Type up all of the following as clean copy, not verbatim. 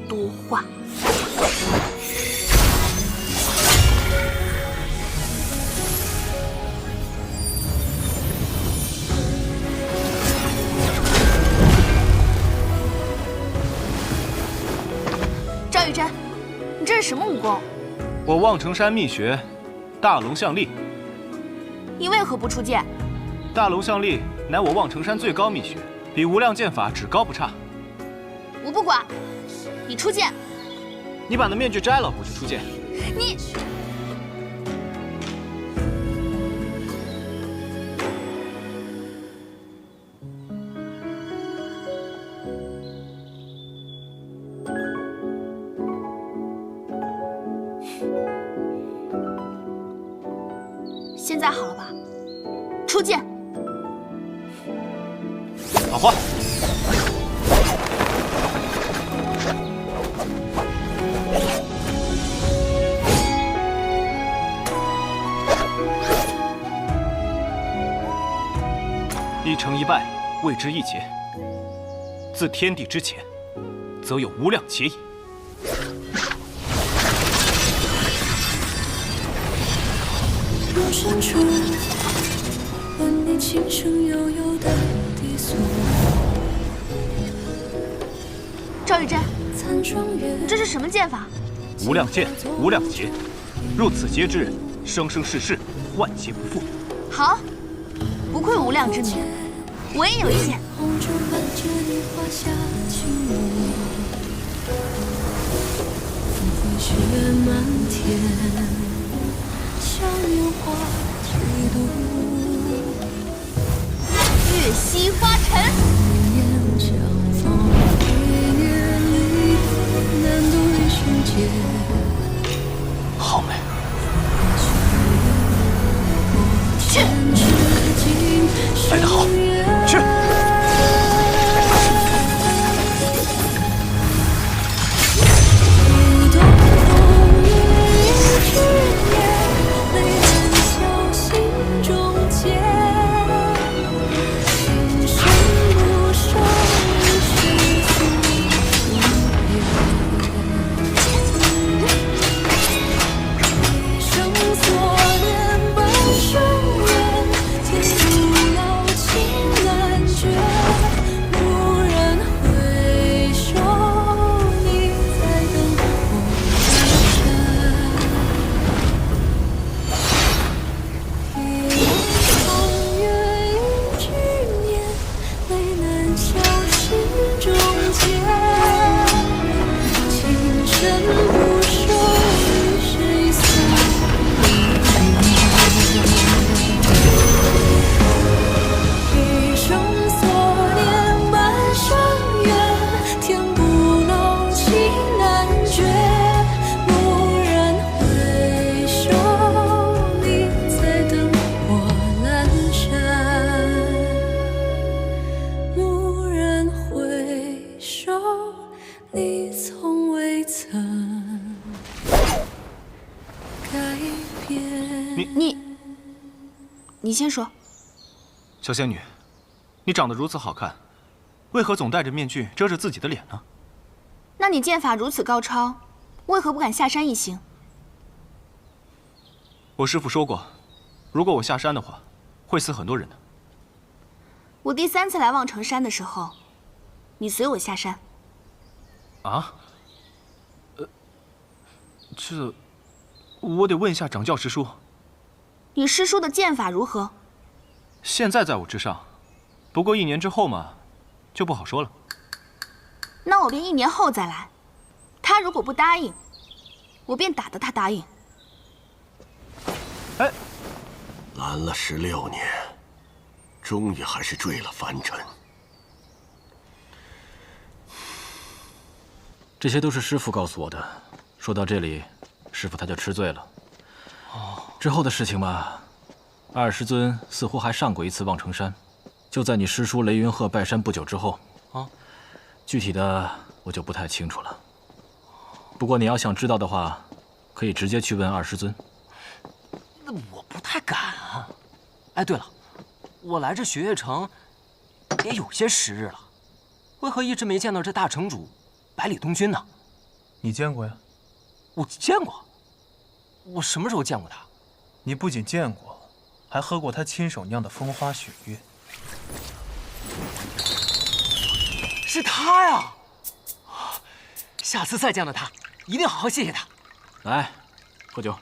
多话。赵玉珍，你这是什么武功？我望城山秘学，大龙象力。你为何不出剑？大龙象力乃我望城山最高秘学，比无量剑法只高不差。我不管，你出剑。你把那面具摘了，我就出剑。你。现在好了吧？出剑。好话。一成一败，谓之一劫。自天地之前，则有无量劫矣。入深处，闻你轻声悠悠的低诉。赵玉珍，残妆月，你这是什么剑法？无量剑，无量劫，入此劫之人，生生世世，万劫不复。好，不愧无量之名，我也有一剑。红烛伴着你画下情路，浮雪漫天，像烟花几度。月溪花尘。一念相逢，一念离别，难渡一瞬间。好美。去。来得好，去。你先说。小仙女，你长得如此好看，为何总戴着面具遮着自己的脸呢？那你剑法如此高超，为何不敢下山一行？我师父说过，如果我下山的话，会死很多人的。我第3次来望城山的时候，你随我下山。啊？这，我得问一下掌教师叔。你师叔的剑法如何？现在在我之上，不过1年之后嘛，就不好说了。那我便1年后再来。他如果不答应，我便打得他答应。哎，拦了16年，终于还是坠了凡尘。这些都是师父告诉我的。说到这里，师父他就吃醉了。之后的事情嘛，二师尊似乎还上过一次望城山，就在你师叔雷云鹤拜山不久之后。具体的我就不太清楚了。不过你要想知道的话，可以直接去问二师尊。那我不太敢啊。哎，对了，我来这雪月城也有些时日了，为何一直没见到这大城主百里东君呢？你见过呀？我见过。我什么时候见过他？你不仅见过，还喝过他亲手酿的风花雪月。是他呀！下次再见到他，一定好好谢谢他。来，喝酒。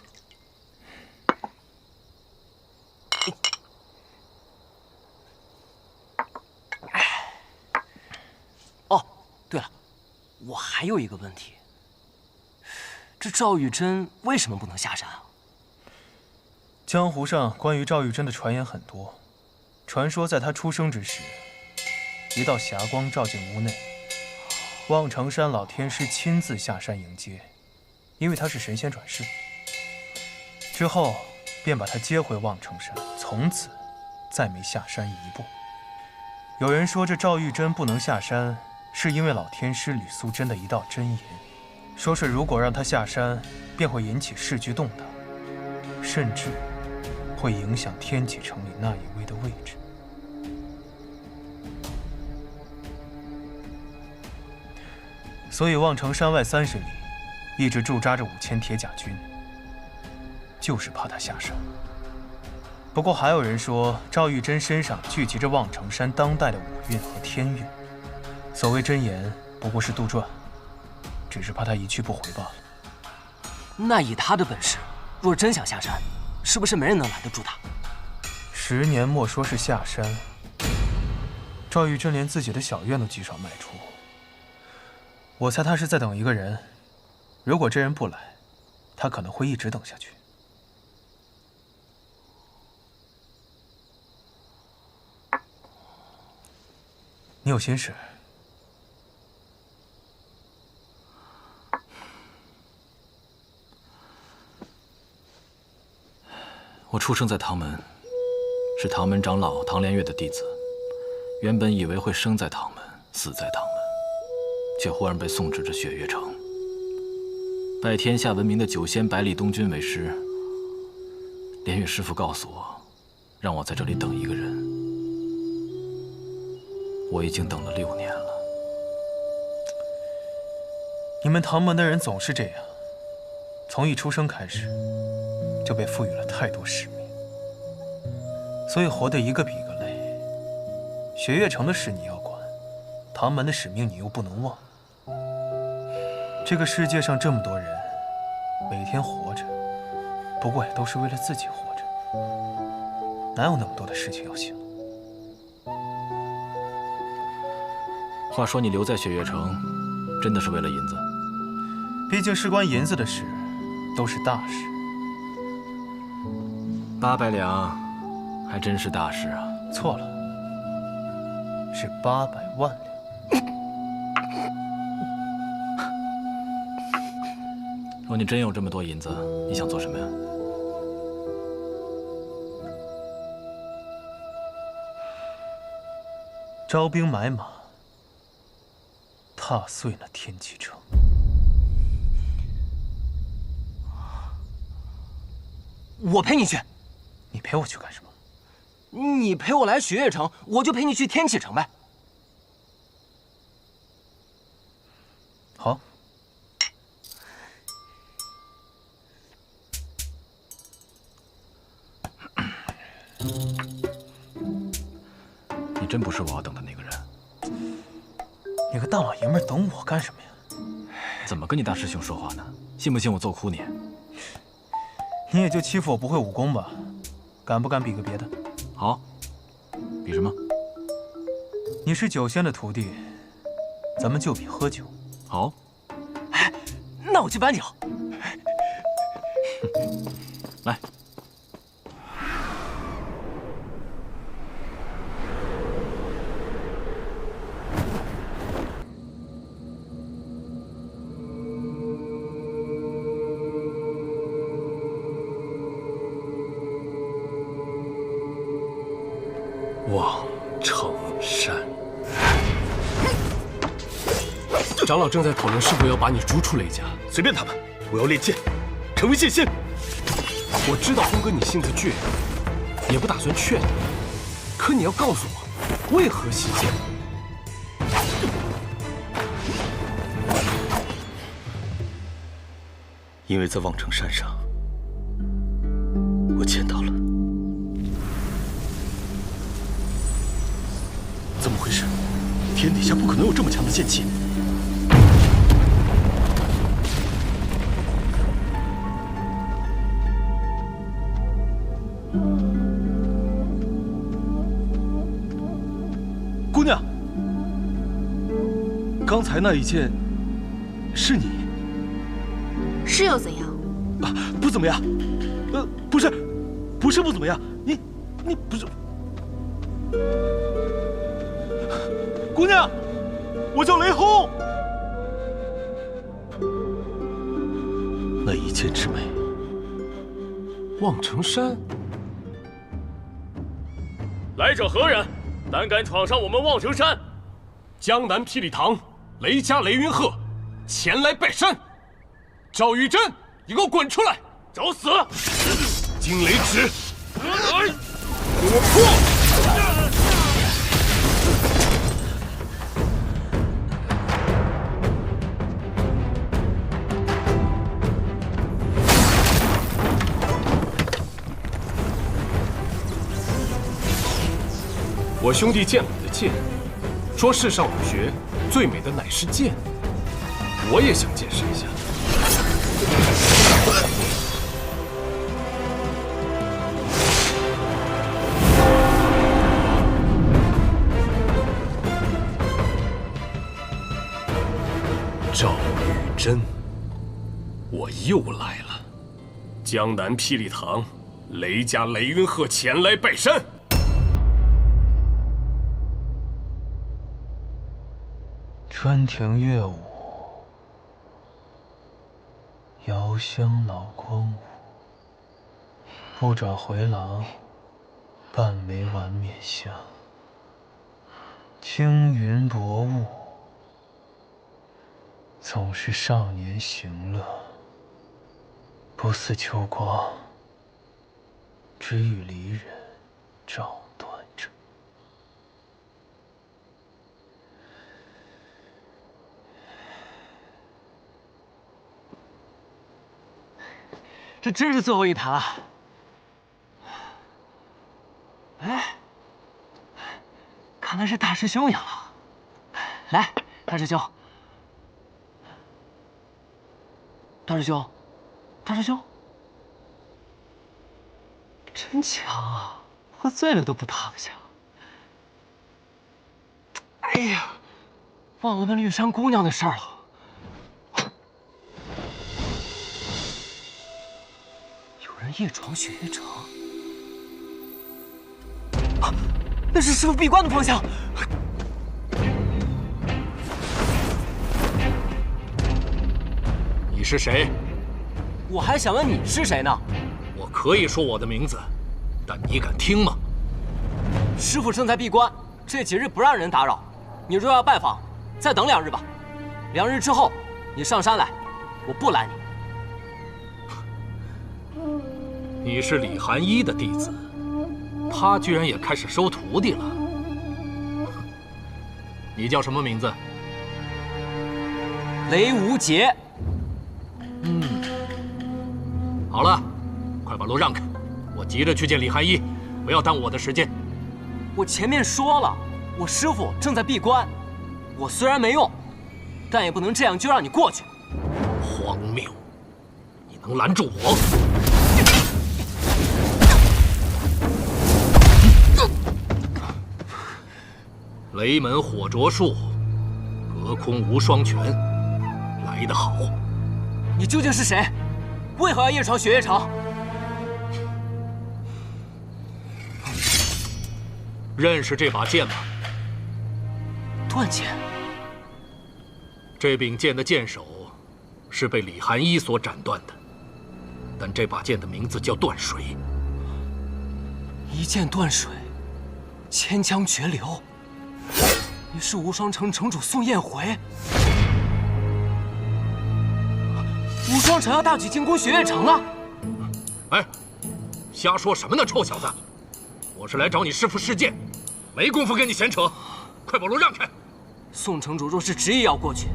哦，对了，我还有一个问题。这赵玉珍为什么不能下山啊？江湖上关于赵玉珍的传言很多，传说在她出生之时，一道霞光照进屋内，望城山老天师亲自下山迎接，因为她是神仙转世。之后便把她接回望城山，从此再没下山一步。有人说这赵玉珍不能下山，是因为老天师吕素贞的一道真言。说是如果让他下山，便会引起市局动荡，甚至会影响天启城里那一位的位置。所以望城山外30里一直驻扎着5000铁甲军，就是怕他下山。不过还有人说，赵玉珍身上聚集着望城山当代的五运和天运，所谓真言不过是杜撰。只是怕他一去不回罢了。那以他的本事，若真想下山，是不是没人能拦得住他？10年莫说是下山，赵玉珍连自己的小院都极少迈出。我猜他是在等一个人，如果这人不来，他可能会一直等下去。你有心事？我出生在唐门，是唐门长老唐连月的弟子。原本以为会生在唐门，死在唐门，却忽然被送至这雪月城，拜天下闻名的九仙百里东君为师。连月师傅告诉我，让我在这里等一个人。我已经等了6年了。你们唐门的人总是这样，从一出生开始，就被赋予了太多使命，所以活得一个比一个累。雪月城的事你要管，唐门的使命你又不能忘。这个世界上这么多人，每天活着，不过也都是为了自己活着，哪有那么多的事情要想？话说你留在雪月城，真的是为了银子？毕竟事关银子的事，都是大事。800两，还真是大事啊！错了，是800万两。若你真有这么多银子，你想做什么呀？招兵买马，踏碎那天启城。我陪你去。你陪我去干什么？你陪我来雪月城，我就陪你去天启城呗。好。你真不是我要等的那个人。你个大老爷们儿等我干什么呀？怎么跟你大师兄说话呢？信不信我揍哭你？你也就欺负我不会武功吧？敢不敢比个别的？好，比什么？你是酒仙的徒弟，咱们就比喝酒。好。哎，那我去搬酒。来。望城山，长老正在讨论是否要把你逐出雷家。随便他们，我要练剑，成为剑仙。我知道峰哥你性子倔，也不打算劝你，可你要告诉我，为何习剑？因为在望城山上，我见到了。怎么回事？天底下不可能有这么强的剑气。姑娘，刚才那一剑是你？是又怎样？啊，不怎么样。不是不怎么样。你不是。姑娘，我叫雷轰。那一剑之美，望城山。来者何人？胆敢闯上我们望城山？江南霹雳堂雷家雷云鹤前来拜山。赵玉珍，你给我滚出来！找死！惊雷指，给我破！我兄弟见了你的剑，说世上武学最美的乃是剑，我也想见识一下。赵玉珍，我又来了。江南霹雳堂，雷家雷云鹤前来拜山。川亭乐舞，遥香老光武。不转回廊，半枚晚冕香。青云薄雾，总是少年行乐。不似秋光，只与离人照断者。这真是最后一坛了。哎，看来是大师兄赢了。来，大师兄，大师兄，大师兄，真强啊！喝醉了都不躺下。哎呀，忘了那绿山姑娘的事儿了。夜闯雪月城，啊，那是师父闭关的方向。你是谁？我还想问你是谁呢。我可以说我的名字，但你敢听吗？师父正在闭关，这几日不让人打扰。你若要拜访，再等2日吧。2日之后，你上山来，我不拦你。你是李寒一的弟子，他居然也开始收徒弟了。你叫什么名字？雷无节。好了，快把路让开，我急着去见李寒一，不要耽误我的时间。我前面说了，我师父正在闭关，我虽然没用，但也不能这样就让你过去。荒谬！你能拦住我？雷门火灼术，隔空无双拳，来得好。你究竟是谁？为何要夜闯雪月城？认识这把剑吗？断剑。这柄剑的剑首是被李寒一所斩断的，但这把剑的名字叫断水。一剑断水，千江绝流。你是无双城城主宋彦回。无双城要大举进攻雪月城了。哎，瞎说什么呢，臭小子！我是来找你师父试剑，没工夫跟你闲扯，快把路让开！宋城主若是执意要过去，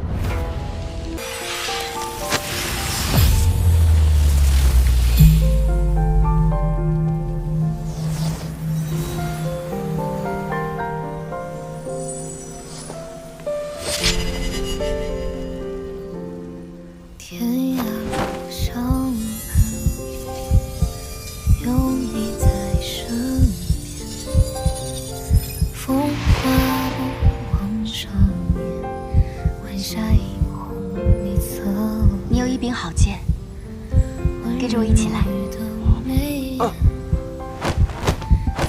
天涯路上有你在身边，风华不忘少年，晚霞映红你侧脸。你有一柄好剑，跟着我一起来。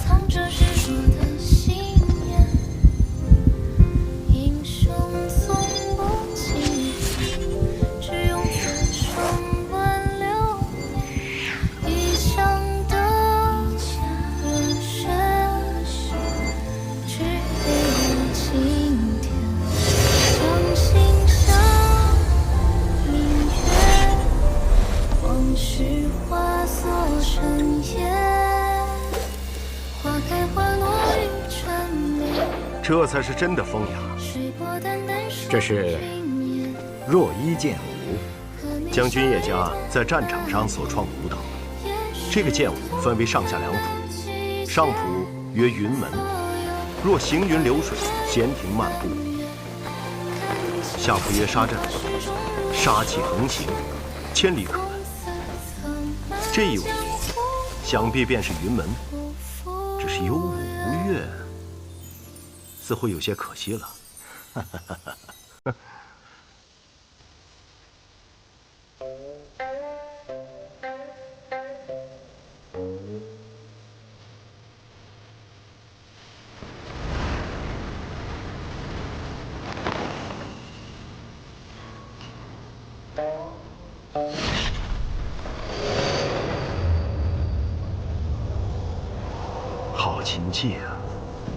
藏着执着的信念，英雄从不轻只用此生挽留你，异乡的热血，只为了今天，将心向明月，往事化作尘烟，花开花落与缠绵。这才是真的风雅。水波淡淡这是若一剑舞，将军叶家在战场上所创舞蹈。这个剑舞分为上下两谱，上谱曰云门，若行云流水，闲庭漫步；下谱曰杀阵，杀气横行，千里可闻。这一舞，想必便是云门，只是有舞无乐，似乎有些可惜了。好琴技啊！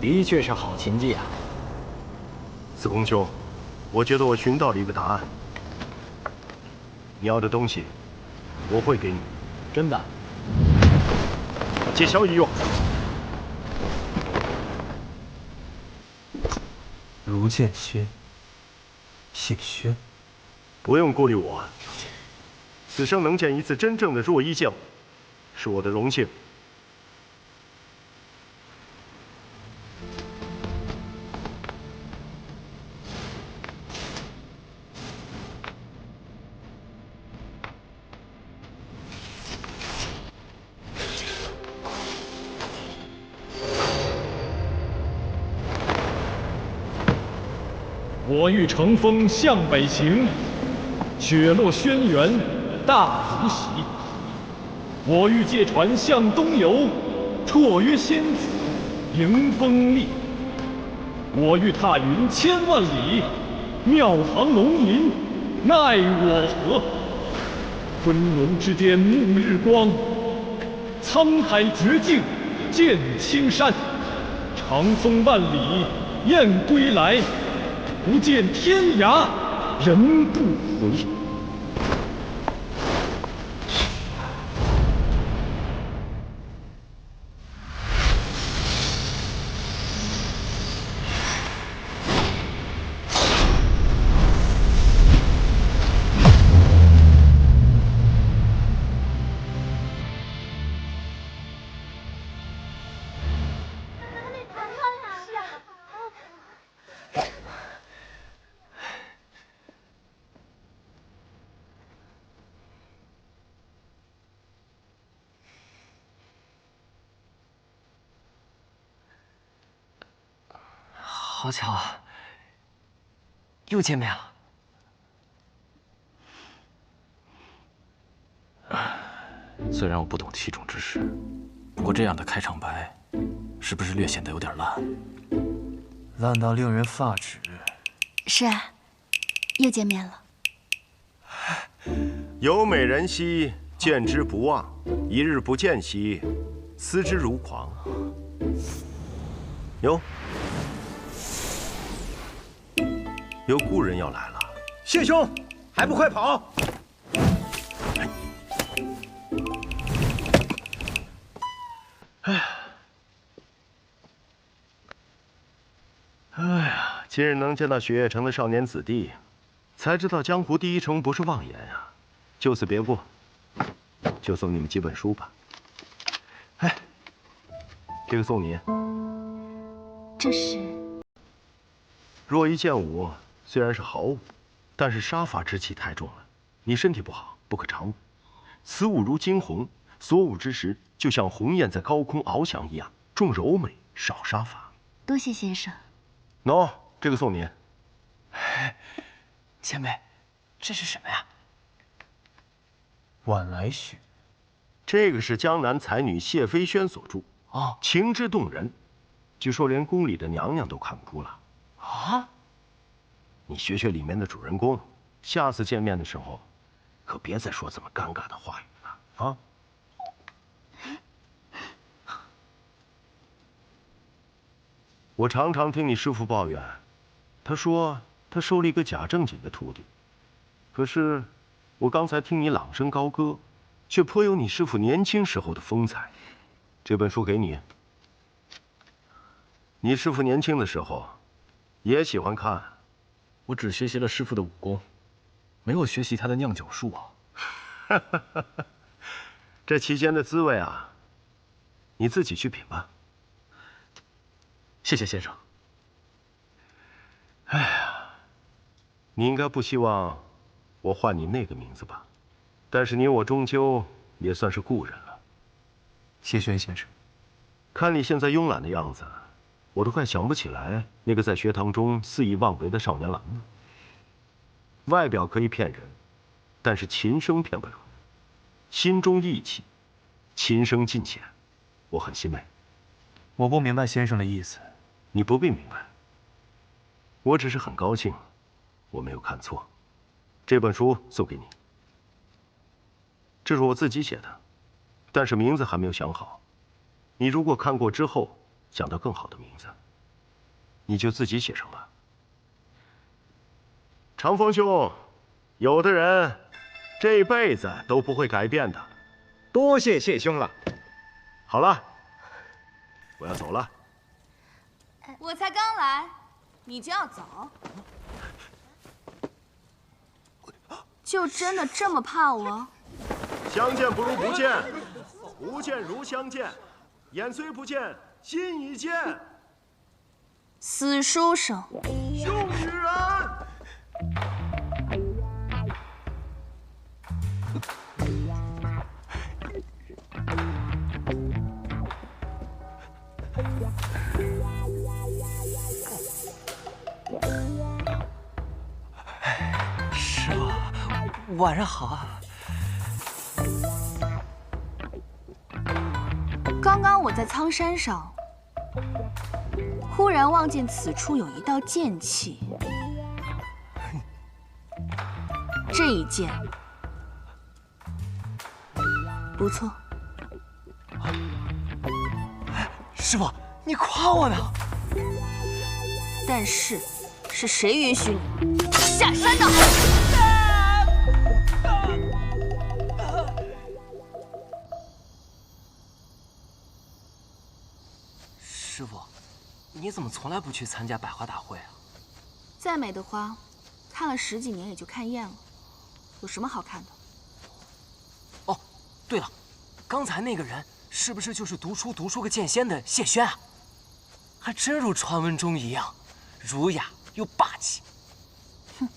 的确是好琴技啊。司空兄，我觉得我寻到了一个答案。你要的东西，我会给你。真的？借小乙用。如剑轩，姓轩。不用顾虑我，此生能见一次真正的若一剑舞，是我的荣幸。我欲乘风向北行，雪落轩辕大如席。我欲借船向东游，绰约仙子迎风立。我欲踏云千万里，庙堂龙吟奈我何？昆仑之巅沐日光，沧海绝境见青山。长风万里雁归来，不见天涯人不回。好巧啊，又见面了。虽然我不懂其中之事，不过这样的开场白，是不是略显得有点烂？烂到令人发指。是啊，又见面了。有美人兮，见之不忘；一日不见兮，思之如狂。哟，有故人要来了。谢兄，还不快跑！哎呀，今日能见到雪月城的少年子弟，才知道江湖第一城不是妄言啊！就此别过，就送你们几本书吧。哎，这个送你。这是若一剑舞虽然是好舞，但是杀伐之气太重了，你身体不好，不可常舞。此舞如惊鸿，所舞之时，就像鸿雁在高空翱翔一样，重柔美，少杀伐。多谢先生。喏，这个送您。前辈，这是什么呀？晚来雪。这个是江南才女谢飞轩所著，哦，情之动人，据说连宫里的娘娘都看哭了。啊？你学学里面的主人公，下次见面的时候，可别再说这么尴尬的话语了啊！我常常听你师父抱怨，他说他收了一个假正经的徒弟，可是我刚才听你朗声高歌，却颇有你师父年轻时候的风采。这本书给你，你师父年轻的时候也喜欢看。我只学习了师傅的武功，没有学习他的酿酒术啊。这期间的滋味啊，你自己去品吧。谢谢先生。哎呀，你应该不希望我唤你那个名字吧？但是你我终究也算是故人了。谢轩先生，看你现在慵懒的样子，我都快想不起来那个在学堂中肆意妄为的少年郎了。外表可以骗人，但是琴声骗不了人。心中义气，琴声尽显，我很欣慰。我不明白先生的意思。你不必明白，我只是很高兴，我没有看错。这本书送给你，这是我自己写的，但是名字还没有想好。你如果看过之后想到更好的名字，你就自己写上吧。长风兄，有的人这辈子都不会改变的。多谢谢兄了。好了，我要走了。我才刚来，你就要走？就真的这么怕我？相见不如不见，不见如相见，眼虽不见，心已见。死书生，凶女人！师傅，晚上好啊。刚刚我在苍山上，忽然望见此处有一道剑气，这一剑不错。师傅，你夸我呢？但是，是谁允许你下山的？师傅，你怎么从来不去参加百花大会啊？再美的花，看了10几年也就看厌了，有什么好看的？哦，对了，刚才那个人是不是就是读出个剑仙的谢轩啊？还真如传闻中一样，儒雅又霸气。哼，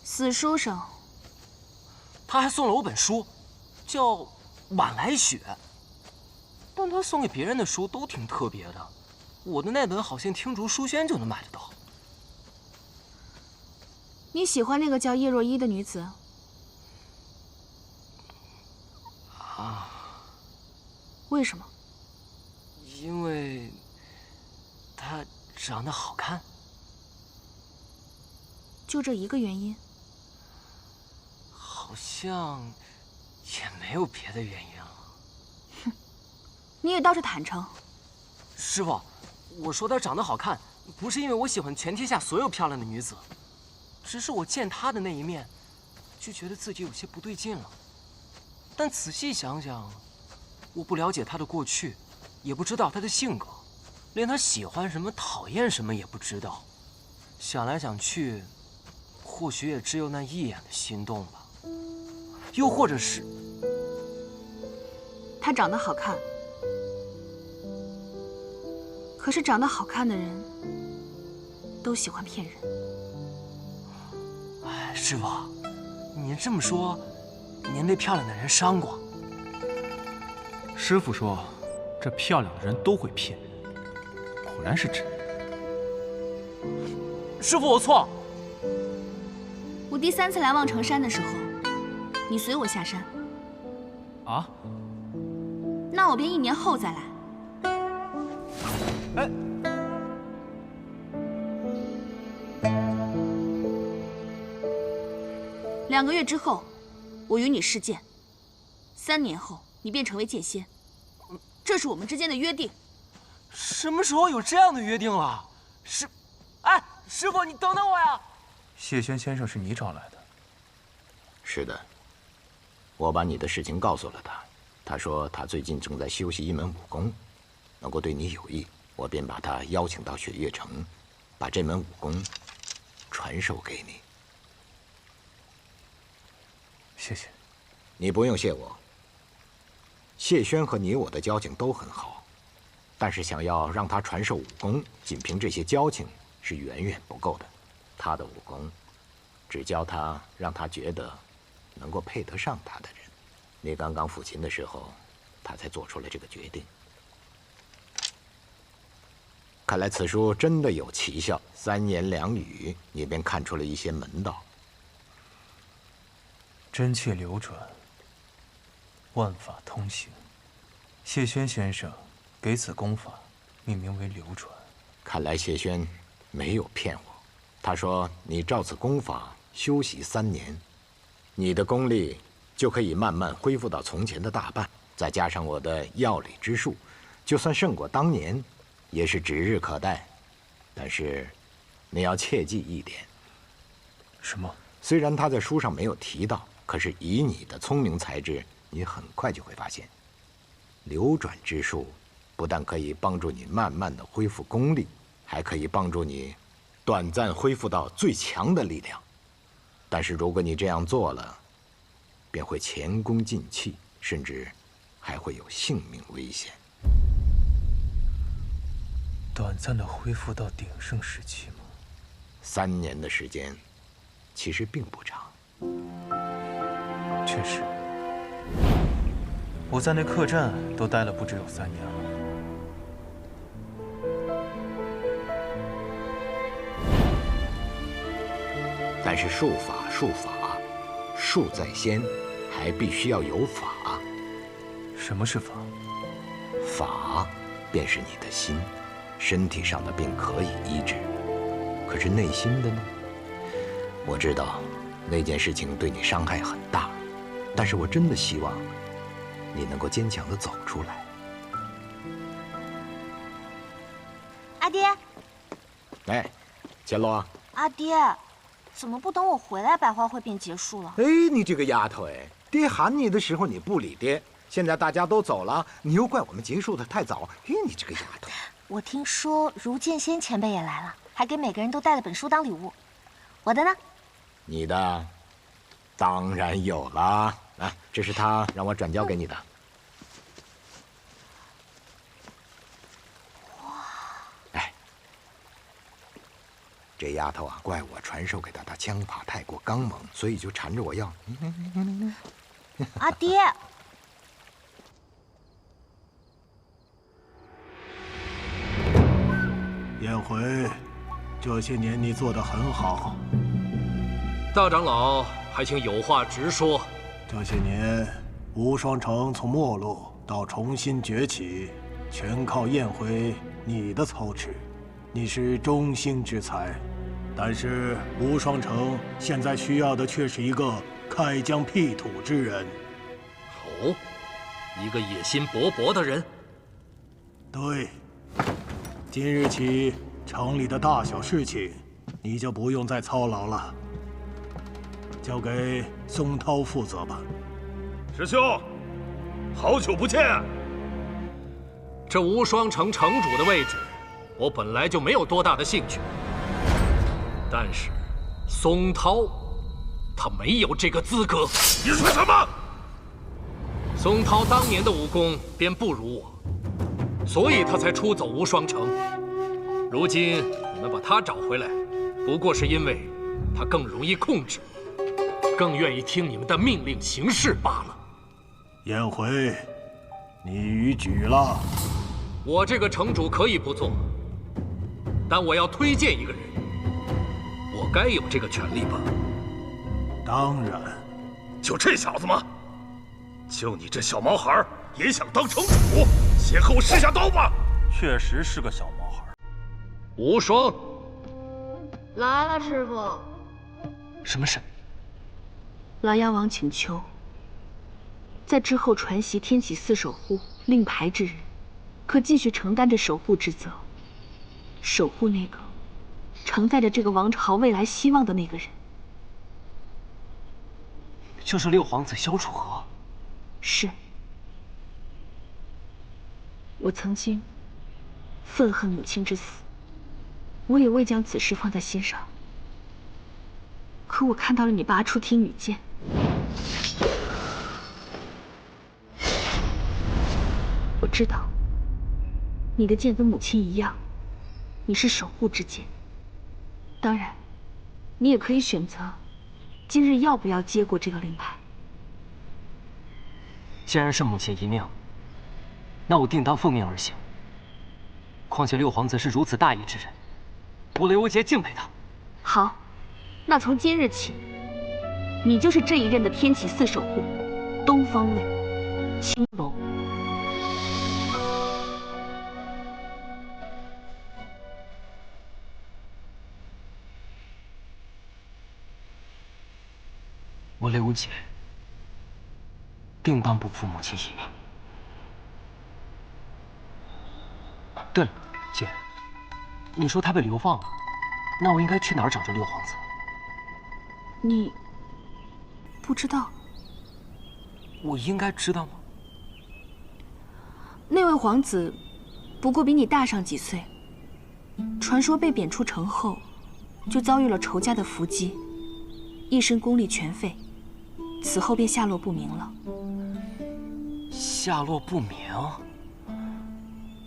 死书生。他还送了我本书，叫《晚来雪》，但他送给别人的书都挺特别的，我的那本好像听竹书轩就能买得到。你喜欢那个叫叶若依的女子？啊？为什么？因为她长得好看。就这一个原因？好像也没有别的原因了。哼，你也倒是坦诚。师傅，我说她长得好看，不是因为我喜欢全天下所有漂亮的女子，只是我见她的那一面，就觉得自己有些不对劲了。但仔细想想，我不了解她的过去，也不知道她的性格，连她喜欢什么、讨厌什么也不知道。想来想去，或许也只有那一眼的心动吧。又或者是，她长得好看，可是长得好看的人都喜欢骗人。哎，师傅，您这么说，您被漂亮的人伤过？师傅说，这漂亮的人都会骗人，果然是真。师傅，我错。我第3次来望城山的时候，你随我下山。啊？那我便1年后再来。哎。 2个月之后，我与你试剑。3年后，你便成为剑仙。这是我们之间的约定。什么时候有这样的约定了？哎，师傅，你等等我呀！谢轩先生是你找来的？是的，我把你的事情告诉了他。他说他最近正在修习一门武功，能够对你有益，我便把他邀请到雪月城，把这门武功传授给你。 谢谢，你不用谢我。谢轩和你我的交情都很好，但是想要让他传授武功，仅凭这些交情是远远不够的。他的武功，只教他让他觉得能够配得上他的人。你刚刚抚琴的时候，他才做出了这个决定。看来此书真的有奇效，3言2语，你便看出了一些门道。 真切流转，万法通行。谢轩先生给此功法命名为流转。看来谢轩没有骗我，他说你照此功法修习3年，你的功力就可以慢慢恢复到从前的大半。再加上我的药理之术，就算胜过当年，也是指日可待。但是，你要切记一点。什么？虽然他在书上没有提到。 可是以你的聪明才智，你很快就会发现，流转之术不但可以帮助你慢慢的恢复功力，还可以帮助你短暂恢复到最强的力量。但是如果你这样做了，便会前功尽弃，甚至还会有性命危险。短暂的恢复到鼎盛时期吗？3年的时间，其实并不长。 确实，我在那客栈都待了不只有3年了。但是术法，术在先，还必须要有法。什么是法？法便是你的心，身体上的病可以医治，可是内心的呢？我知道那件事情对你伤害很大。 但是我真的希望你能够坚强地走出来。阿爹，哎，钱洛。阿爹，怎么不等我回来，百花会便结束了？哎，你这个丫头哎，爹喊你的时候你不理爹，现在大家都走了，你又怪我们结束的太早。哎，你这个丫头。我听说如剑仙前辈也来了，还给每个人都带了本书当礼物。我的呢？你的，当然有了。 啊，这是他让我转交给你的。哇！哎，这丫头啊，怪我传授给她的枪法太过刚猛，所以就缠着我要。阿爹，燕回，这些年你做得很好。大长老，还请有话直说。 这些年，无双城从没落到重新崛起，全靠燕回你的操持。你是中兴之才，但是无双城现在需要的却是一个开疆辟土之人。哦，一个野心勃勃的人。对，今日起，城里的大小事情，你就不用再操劳了。 交给松涛负责吧。师兄，好久不见。这无双城城主的位置，我本来就没有多大的兴趣。但是，松涛，他没有这个资格。你说什么？松涛当年的武功便不如我，所以他才出走无双城。如今你们把他找回来，不过是因为他更容易控制。更愿意听你们的命令行事罢了。颜回，你逾矩了。我这个城主可以不做，但我要推荐一个人，我该有这个权利吧？当然。就这小子吗？就你这小毛孩也想当城主？先和我试下刀吧！确实是个小毛孩。无双，来了，师傅。什么事？琅琊王请求，在之后传袭天启4守护令牌之日，可继续承担着守护之责，守护那个承载着这个王朝未来希望的那个人。就是六皇子萧楚河。是。我曾经愤恨母亲之死，我也未将此事放在心上。可我看到了你拔出天羽剑，我知道你的剑跟母亲一样，你是守护之剑。当然，你也可以选择今日要不要接过这个令牌。既然是母亲一命，那我定当奉命而行。况且六皇子是如此大义之人，我雷无节敬佩他。好，那从今日起，你就是这一任的天启4守护，东方卫青龙。我雷无节定当不负母亲一命。对了，姐，你说他被流放了，那我应该去哪儿找这六皇子？你不知道？我应该知道吗？那位皇子不过比你大上几岁，传说被贬出城后，就遭遇了仇家的伏击，一身功力全废，此后便下落不明了。下落不明？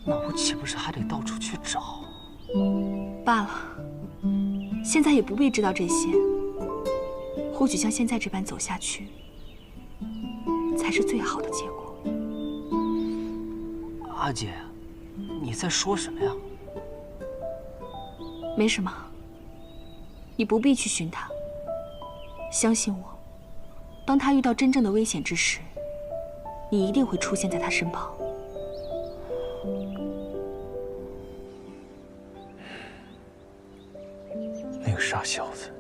那我岂不是还得到处去找？罢了，现在也不必知道这些。或许像现在这般走下去，才是最好的结果。阿姐，你在说什么呀？没什么，你不必去寻他。相信我，当他遇到真正的危险之时，你一定会出现在他身旁。那个傻小子，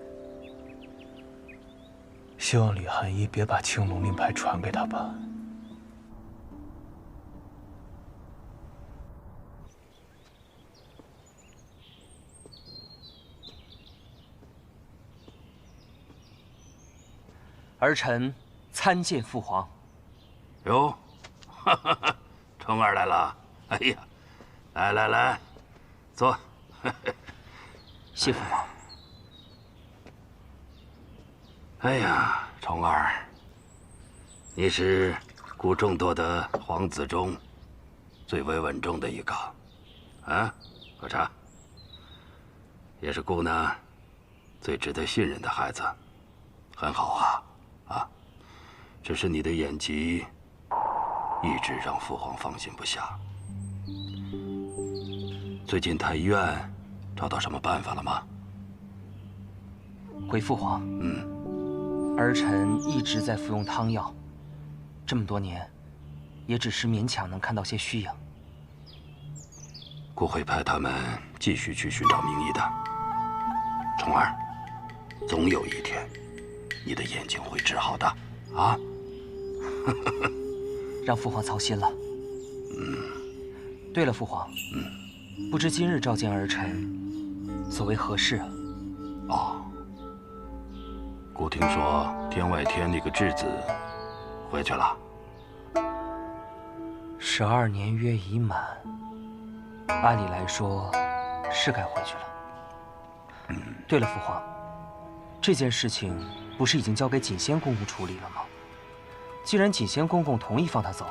希望李寒衣别把青龙令牌传给他吧。儿臣参见父皇。哟，哈哈，虫儿来了！哎呀，来来来，坐。谢父皇。哎呀，虫儿，你是故众多的皇子中最为稳重的一个，啊，喝茶。也是故呢最值得信任的孩子，很好啊。只是你的演技一直让父皇放心不下。最近太医院找到什么办法了吗？回父皇，儿臣一直在服用汤药，这么多年，也只是勉强能看到些虚影。故会派他们继续去寻找名医的。虫儿，总有一天，你的眼睛会治好的，啊！让父皇操心了。对了，父皇，不知今日召见儿臣，所为何事啊？哦，故听说天外天那个质子回去了。12年约已满，按理来说是该回去了。对了，父皇，这件事情不是已经交给锦仙公公处理了吗？既然锦仙公公同意放他走，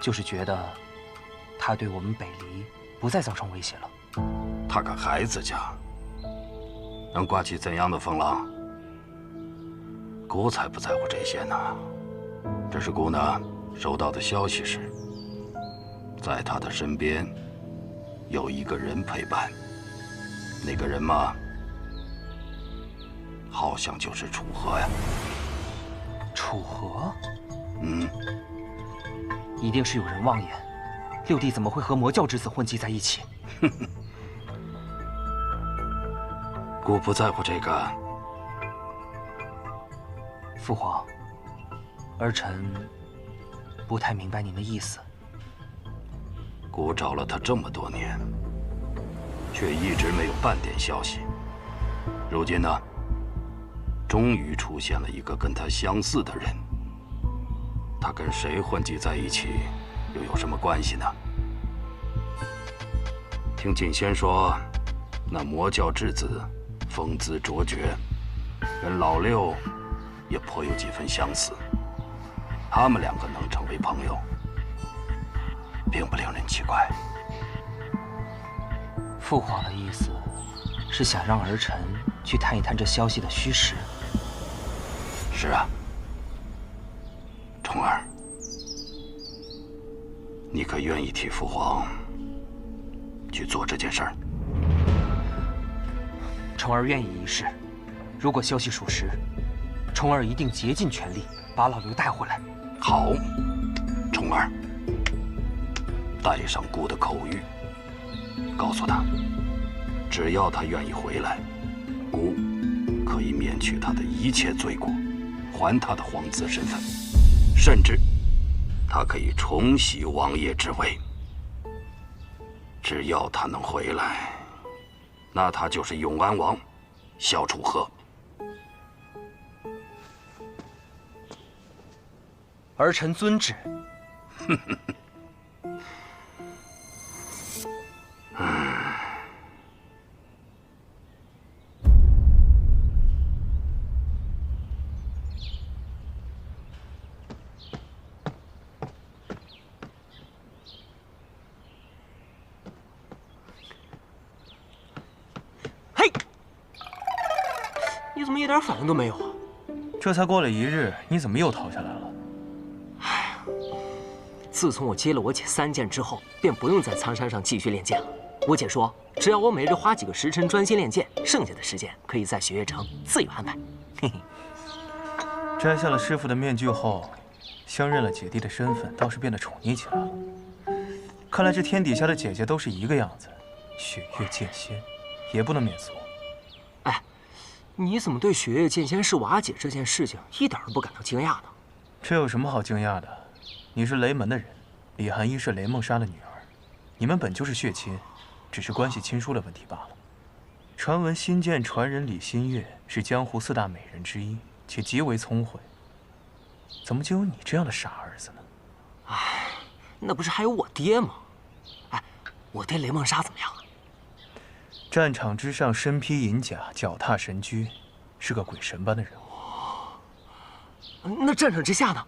就是觉得他对我们北离不再造成威胁了。他个孩子家，能刮起怎样的风浪？姑才不在乎这些呢。只是姑呢，收到的消息是，在他的身边有一个人陪伴。那个人嘛，好像就是楚河呀。楚河？嗯，一定是有人妄言，六弟怎么会和魔教之子混迹在一起？姑不在乎这个。父皇，儿臣不太明白您的意思。姑找了他这么多年，却一直没有半点消息。如今呢，终于出现了一个跟他相似的人。他跟谁混迹在一起，又有什么关系呢？听锦仙说，那魔教之子风姿卓绝，跟老六也颇有几分相似。他们两个能成为朋友，并不令人奇怪。父皇的意思是想让儿臣去探一探这消息的虚实。是啊，虫儿，你可愿意替父皇去做这件事儿？虫儿愿意一试。如果消息属实，虫儿一定竭尽全力把老刘带回来。好，虫儿，带上姑的口谕，告诉他，只要他愿意回来，姑可以免去他的一切罪过，还他的皇子身份，甚至他可以重袭王爷之位。只要他能回来，那他就是永安王萧楚河。儿臣遵旨。嘿，你怎么一点反应都没有啊？这才过了一日，你怎么又逃下来了？自从我接了我姐3剑之后，便不用在苍山上继续练剑了。我姐说，只要我每日花几个时辰专心练剑，剩下的时间可以在雪月城自由安排。嘿嘿。摘下了师傅的面具后，相认了姐弟的身份，倒是变得宠溺起来了。看来这天底下的姐姐都是一个样子，雪月剑仙，也不能免俗。哎，你怎么对雪月剑仙是瓦解这件事情一点都不感到惊讶呢？这有什么好惊讶的？你是雷门的人，李寒衣是雷梦莎的女儿，你们本就是血亲，只是关系亲疏的问题罢了。传闻新剑传人李新月是江湖4大美人之一，且极为聪慧，怎么就有你这样的傻儿子呢？哎，那不是还有我爹吗？哎，我爹雷梦莎怎么样啊？战场之上身披银甲，脚踏神驹，是个鬼神般的人物。那战场之下呢？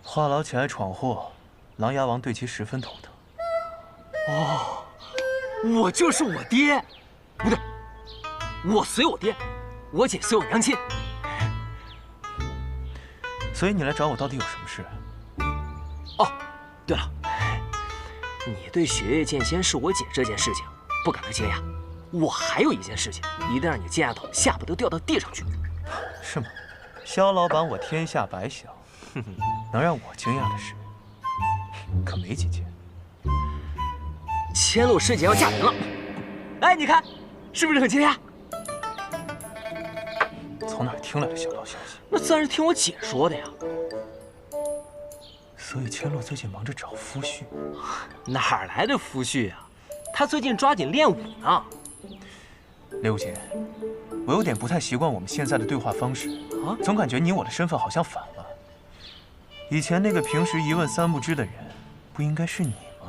话痨起来闯祸，琅琊王对其十分头疼。哦，我就是我爹，不对，我随我爹，我姐随我娘亲。所以你来找我到底有什么事？哦，对了，你对雪月剑仙是我姐这件事情不感到惊讶，我还有一件事情一定让你惊讶到下巴都掉到地上去。是吗？萧老板，我天下白小。能让我惊讶的事，可没几件。千落师姐要嫁人了，哎，你看，是不是很惊讶？从哪儿听来的小道消息？那自然是听我姐说的呀。所以千落最近忙着找夫婿，哪来的夫婿啊？她最近抓紧练武呢。刘姐，我有点不太习惯我们现在的对话方式啊，总感觉你我的身份好像反了。以前那个平时一问三不知的人，不应该是你吗？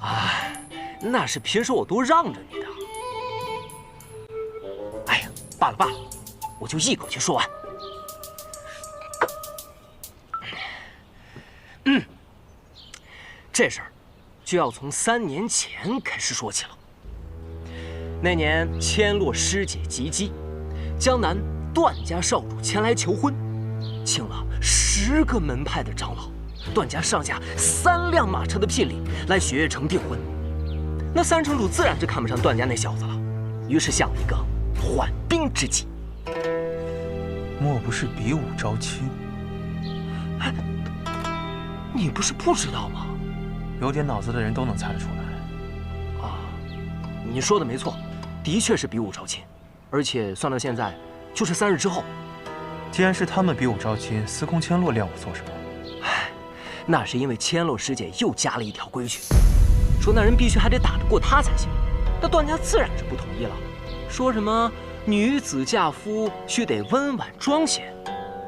哎，那是平时我都让着你的。哎呀，罢了罢了，我就一口气说完。这事儿就要从3年前开始说起了。那年千落师姐及笄，江南段家少主前来求婚，请了10个门派的长老，段家上下3辆马车的聘礼来雪月城订婚。那三城主自然是看不上段家那小子了，于是想了一个缓兵之计。莫不是比武招亲？哎，你不是不知道吗？有点脑子的人都能猜得出来。啊，你说的没错，的确是比武招亲，而且算到现在，就是3日之后。既然是他们比武招亲，司空千洛亮我做什么？唉，那是因为千洛师姐又加了一条规矩，说那人必须还得打得过她才行。那段家自然是不同意了，说什么女子嫁夫须得温婉庄闲，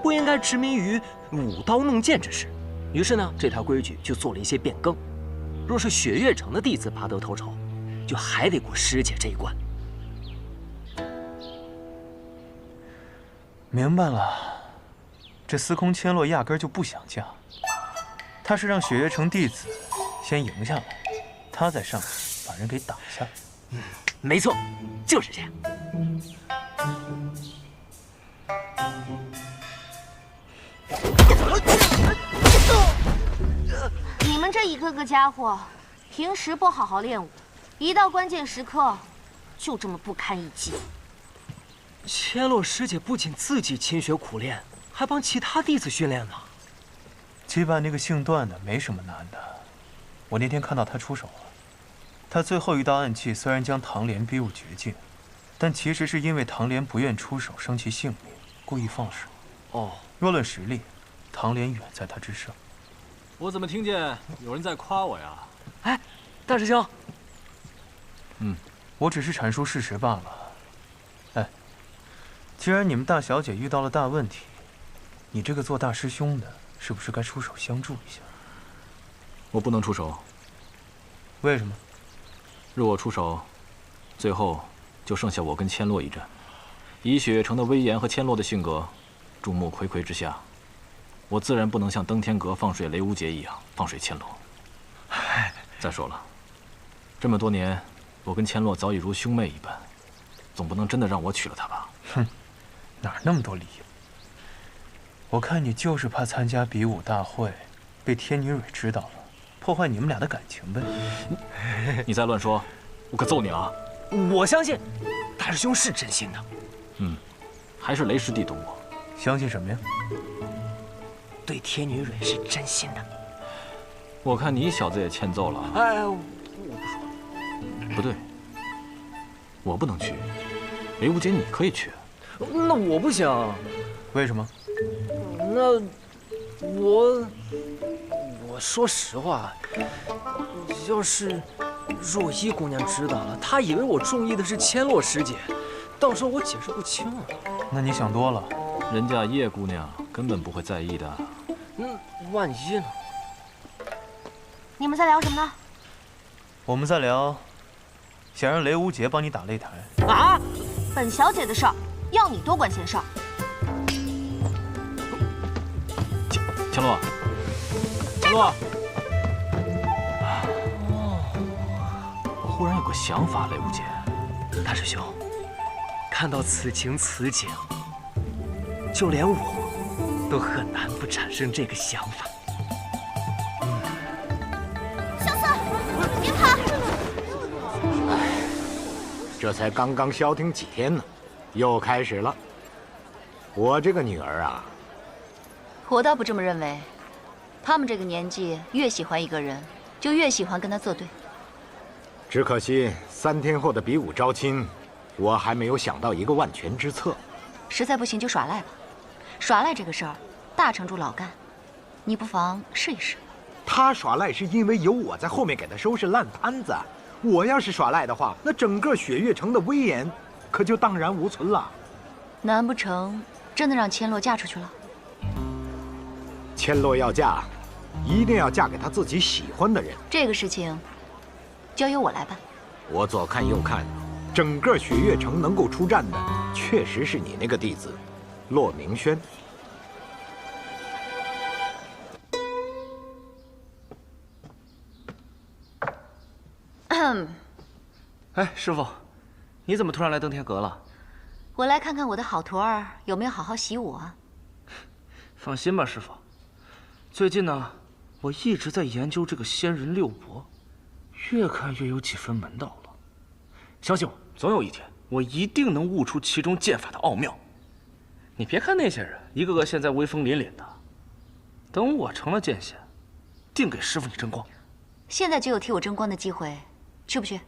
不应该执迷于舞刀弄剑之事。于是呢，这条规矩就做了一些变更。若是雪月城的弟子拔得头筹，就还得过师姐这一关。明白了，这司空千洛压根就不想嫁，他是让雪月城弟子先赢下来，他再上去把人给打下。没错，就是这样。你们这一个个家伙，平时不好好练武，一到关键时刻，就这么不堪一击。千洛师姐不仅自己勤学苦练，还帮其他弟子训练呢。击败那个姓段的没什么难的，我那天看到他出手了。他最后一道暗器虽然将唐莲逼入绝境，但其实是因为唐莲不愿出手伤其性命，故意放手。哦，若论实力，唐莲远在他之上。我怎么听见有人在夸我呀？哎，大师兄。我只是阐述事实罢了。哎，既然你们大小姐遇到了大问题，你这个做大师兄的，是不是该出手相助一下？我不能出手。为什么？若我出手，最后就剩下我跟千洛一战。以雪月城的威严和千洛的性格，众目睽睽之下，我自然不能像登天阁放水雷无节一样放水千洛。再说了，这么多年，我跟千洛早已如兄妹一般，总不能真的让我娶了她吧？哼，哪那么多理由？我看你就是怕参加比武大会，被天女蕊知道了，破坏你们俩的感情呗。你再乱说，我可揍你啊！我相信大师兄是真心的。还是雷师弟懂我。相信什么呀？对天女蕊是真心的。我看你小子也欠揍了。哎，我不说。不对，我不能去，雷无节你可以去。那我不行。为什么？那我说实话，要是若依姑娘知道了，她以为我中意的是千洛师姐，到时候我解释不清啊。那你想多了，人家叶姑娘根本不会在意的。万一呢？你们在聊什么呢？我们在聊，想让雷无节帮你打擂台。啊！本小姐的事儿，要你多管闲事儿。千洛，千洛，我忽然有个想法，雷无节。大师兄，看到此情此景，就连我都很难不产生这个想法。小四，别跑！这才刚刚消停几天呢，又开始了。我这个女儿啊，我倒不这么认为。他们这个年纪，越喜欢一个人，就越喜欢跟他作对。只可惜3天后的比武招亲，我还没有想到一个万全之策。实在不行就耍赖吧。耍赖这个事儿，大城主老干，你不妨试一试。他耍赖是因为有我在后面给他收拾烂摊子。我要是耍赖的话，那整个雪月城的威严可就荡然无存了。难不成真的让千洛嫁出去了？千洛要嫁，一定要嫁给他自己喜欢的人。这个事情交由我来办。我左看右看，整个雪月城能够出战的，确实是你那个弟子，骆明轩。哎，师傅，你怎么突然来登天阁了？我来看看我的好徒儿有没有好好习武啊。放心吧，师傅。最近呢，我一直在研究这个仙人六伯，越看越有几分门道了。相信我，总有一天我一定能悟出其中剑法的奥妙。你别看那些人一个个现在威风凛凛的，等我成了剑仙，定给师傅你争光。现在就有替我争光的机会，去不去？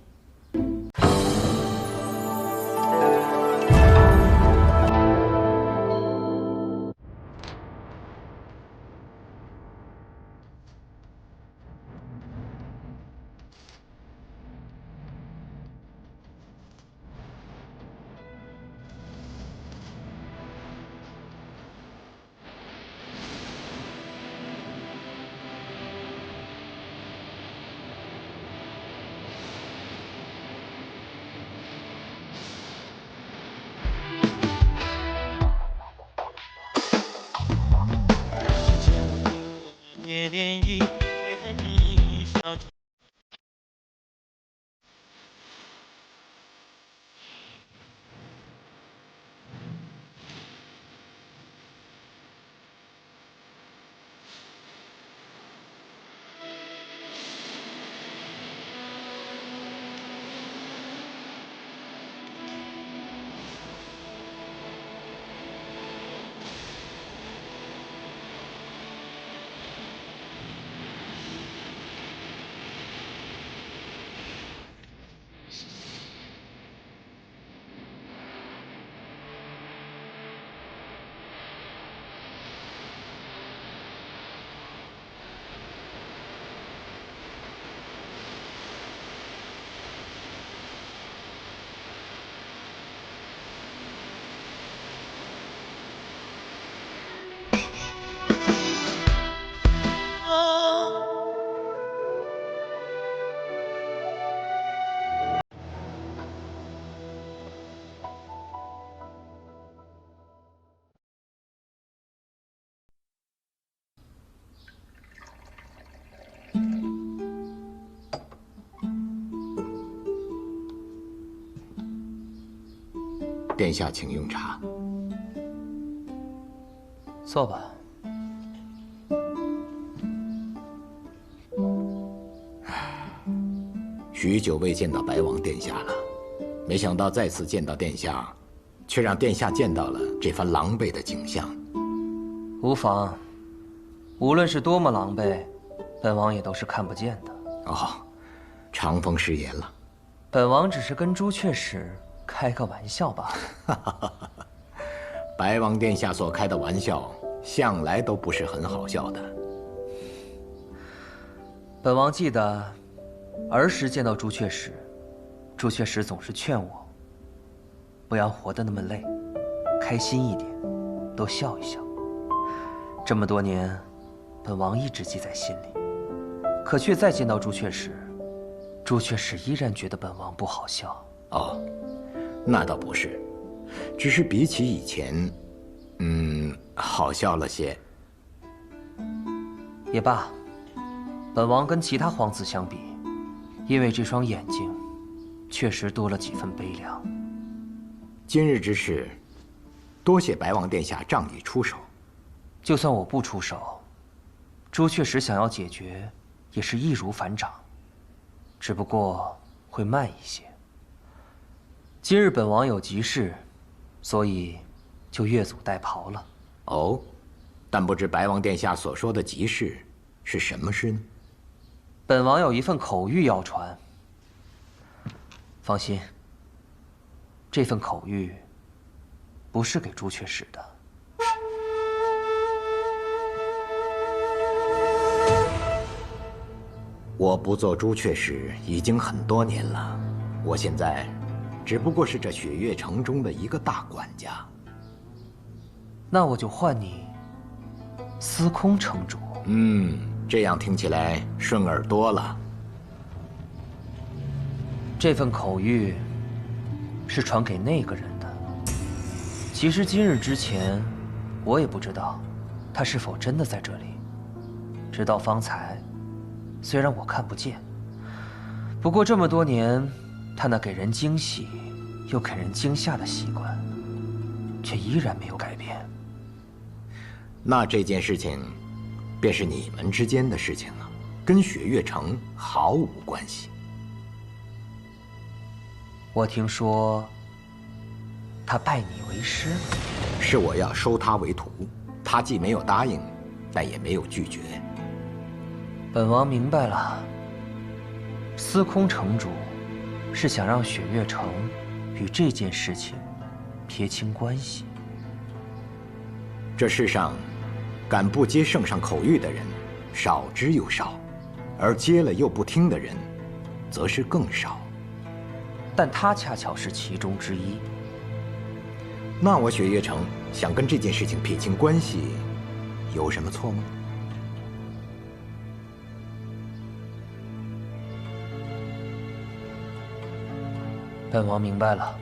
殿下，请用茶。坐吧。许久未见到白王殿下了，没想到再次见到殿下，却让殿下见到了这番狼狈的景象。无妨，无论是多么狼狈，本王也都是看不见的。哦，长风失言了。本王只是跟朱雀使开个玩笑罢了。白王殿下所开的玩笑，向来都不是很好笑的。本王记得，儿时见到朱雀使，朱雀使总是劝我，不要活得那么累，开心一点，多笑一笑。这么多年，本王一直记在心里，可却再见到朱雀使，朱雀使依然觉得本王不好笑。哦，那倒不是，只是比起以前，好笑了些。也罢，本王跟其他皇子相比，因为这双眼睛，确实多了几分悲凉。今日之事，多谢白王殿下仗义出手。就算我不出手，朱雀使想要解决，也是易如反掌，只不过会慢一些。今日本王有急事，所以就越俎代庖了。哦，但不知白王殿下所说的急事是什么事呢？本王有一份口谕要传。放心，这份口谕不是给朱雀使的。我不做朱雀使已经很多年了，我现在只不过是这雪月城中的一个大管家。那我就换你司空城主。这样听起来顺耳多了。这份口谕是传给那个人的。其实今日之前，我也不知道他是否真的在这里，直到方才。虽然我看不见，不过这么多年，他那给人惊喜又给人惊吓的习惯，却依然没有改变。那这件事情，便是你们之间的事情了，跟雪月城毫无关系。我听说，他拜你为师了。是我要收他为徒，他既没有答应，但也没有拒绝。本王明白了，司空城主是想让雪月城与这件事情撇清关系。这世上，敢不接圣上口谕的人少之又少，而接了又不听的人，则是更少。但他恰巧是其中之一。那我雪月城想跟这件事情撇清关系，有什么错吗？本王明白了。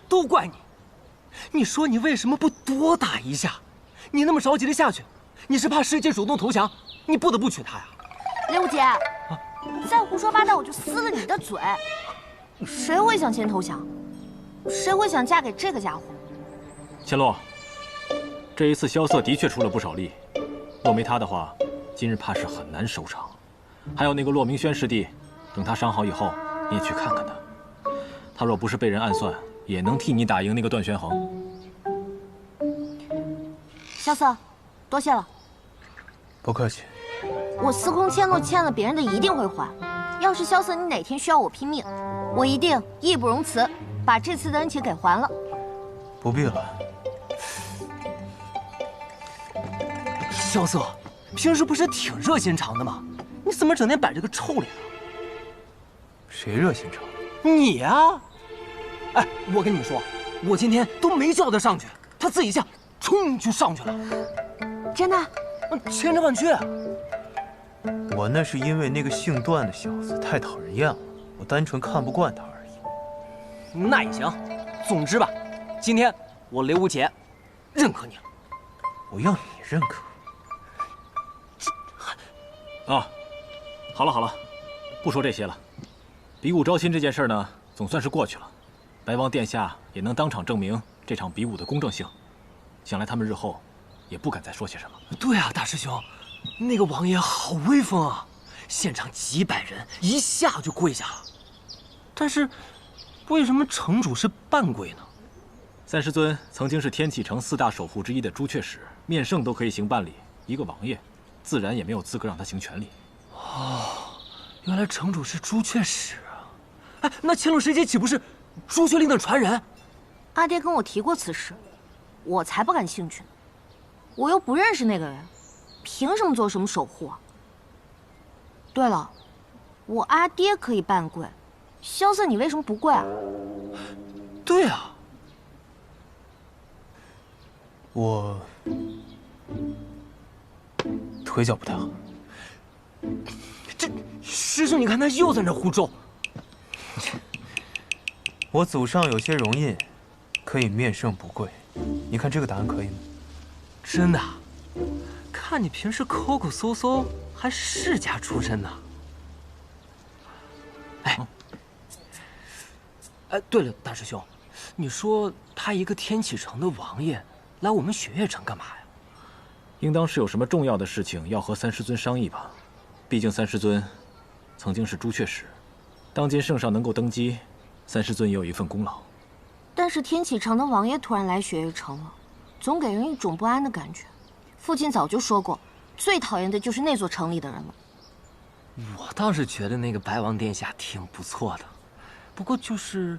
都怪你！你说你为什么不多打一下？你那么着急的下去，你是怕师姐主动投降，你不得不娶她呀？雷武姐，你再胡说八道，我就撕了你的嘴！谁会想先投降？谁会想嫁给这个家伙？千洛，这一次萧瑟的确出了不少力，若没他的话，今日怕是很难收场。还有那个骆明轩师弟，等他伤好以后，你也去看看他。他若不是被人暗算，也能替你打赢那个段玄衡。萧瑟，多谢了。不客气。我司空千洛欠了别人的一定会还。要是萧瑟你哪天需要我拼命，我一定义不容辞，把这次的恩情给还了。不必了。萧瑟，平时不是挺热心肠的吗？你怎么整天摆着个臭脸啊？谁热心肠？你呀！哎，我跟你们说，我今天都没叫他上去，他自己下，冲就上去了。真的？千真万确。我那是因为那个姓段的小子太讨人厌了，我单纯看不惯他而已。那也行，总之吧，今天我雷无节认可你了。我要你认可。啊，好了好了，不说这些了。比武招亲这件事呢，总算是过去了。白王殿下也能当场证明这场比武的公正性，想来他们日后也不敢再说些什么。对啊，大师兄，那个王爷好威风啊，现场几百人一下就跪下了。但是，为什么城主是半跪呢？三师尊曾经是天启城4大守护之一的朱雀使，面圣都可以行半礼，一个王爷，自然也没有资格让他行全礼。哦，原来城主是朱雀使啊！哎，那乾隆师姐岂不是朱雀令的传人？阿爹跟我提过此事，我才不感兴趣呢。我又不认识那个人，凭什么做什么守护啊？对了，我阿爹可以半跪，萧瑟你为什么不跪啊？对啊，我腿脚不太好。这师兄，你看他又在那胡诌。我祖上有些荣印，可以面圣不跪。你看这个答案可以吗？真的？看你平时抠抠搜搜，还世家出身呢。哎，对了，大师兄，你说他一个天启城的王爷来我们雪月城干嘛呀？应当是有什么重要的事情要和三师尊商议吧。毕竟三师尊曾经是朱雀使，当今圣上能够登基，三师尊也有一份功劳。但是天启城的王爷突然来雪月城了，总给人一种不安的感觉。父亲早就说过，最讨厌的就是那座城里的人了。我倒是觉得那个白王殿下挺不错的，不过就是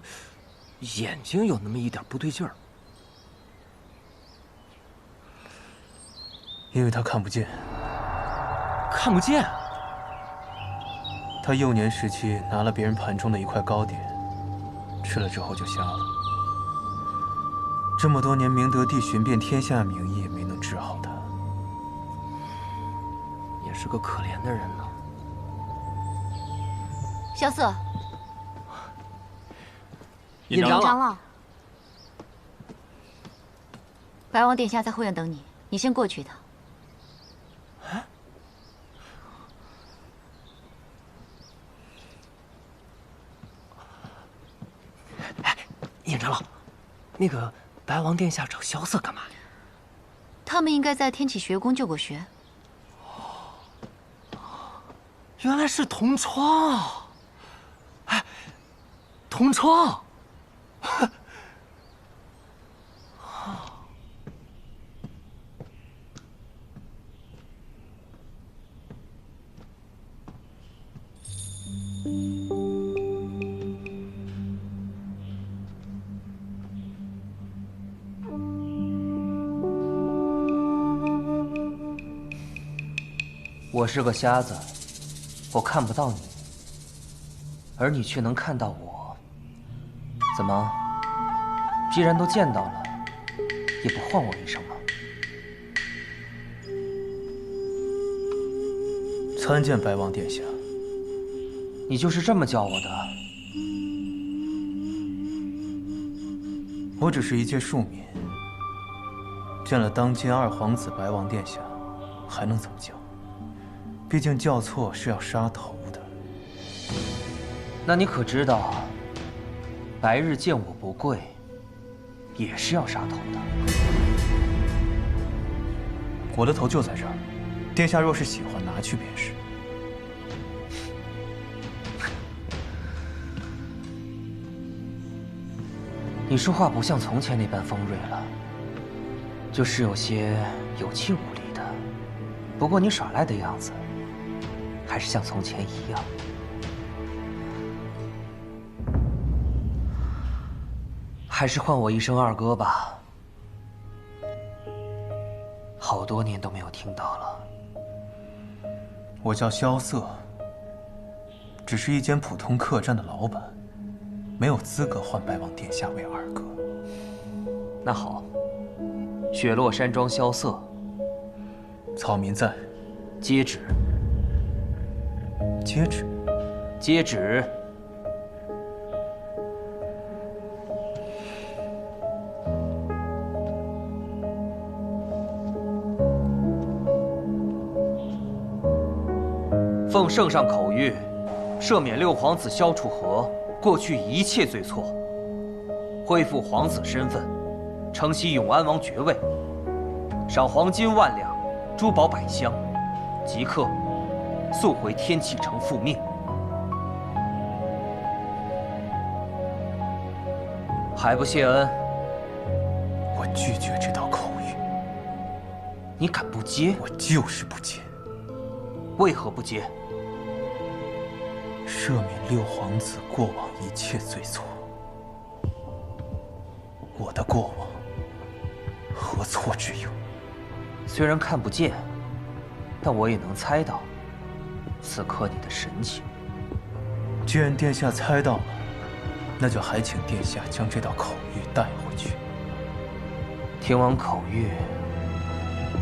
眼睛有那么一点不对劲儿。因为他看不见。看不见？他幼年时期拿了别人盘中的一块糕点，吃了之后就瞎了。这么多年明德帝寻遍天下名医也没能治好他。也是个可怜的人呢。萧瑟，尹长老，白王殿下在后院等你，你先过去一趟。那个白王殿下找萧瑟干嘛呀？他们应该在天启学宫救过学。原来是同窗啊！哎，同窗。我是个瞎子，我看不到你，而你却能看到我。怎么？既然都见到了，也不唤我一声吗？参见白王殿下。你就是这么叫我的？我只是一介庶民，见了当今二皇子白王殿下，还能怎么叫？毕竟叫错是要杀头的。那你可知道，白日见我不跪，也是要杀头的。我的头就在这儿，殿下若是喜欢，拿去便是。你说话不像从前那般锋锐了，就是有些有气无力的。不过你耍赖的样子，还是像从前一样。还是唤我一声二哥吧，好多年都没有听到了。我叫萧瑟，只是一间普通客栈的老板，没有资格唤白王殿下为二哥。那好，雪落山庄萧瑟，草民在，接旨。接旨，接旨。奉圣上口谕，赦免六皇子萧楚河过去一切罪错，恢复皇子身份，承袭永安王爵位，赏黄金10000两，珠宝100箱，即刻速回天启城复命。还不谢恩？我拒绝这道口谕。你敢不接？我就是不接。为何不接？赦免六皇子过往一切罪错。我的过往何错之有？虽然看不见，但我也能猜到此刻你的神情。既然殿下猜到了，那就还请殿下将这道口谕带回去。听完口谕，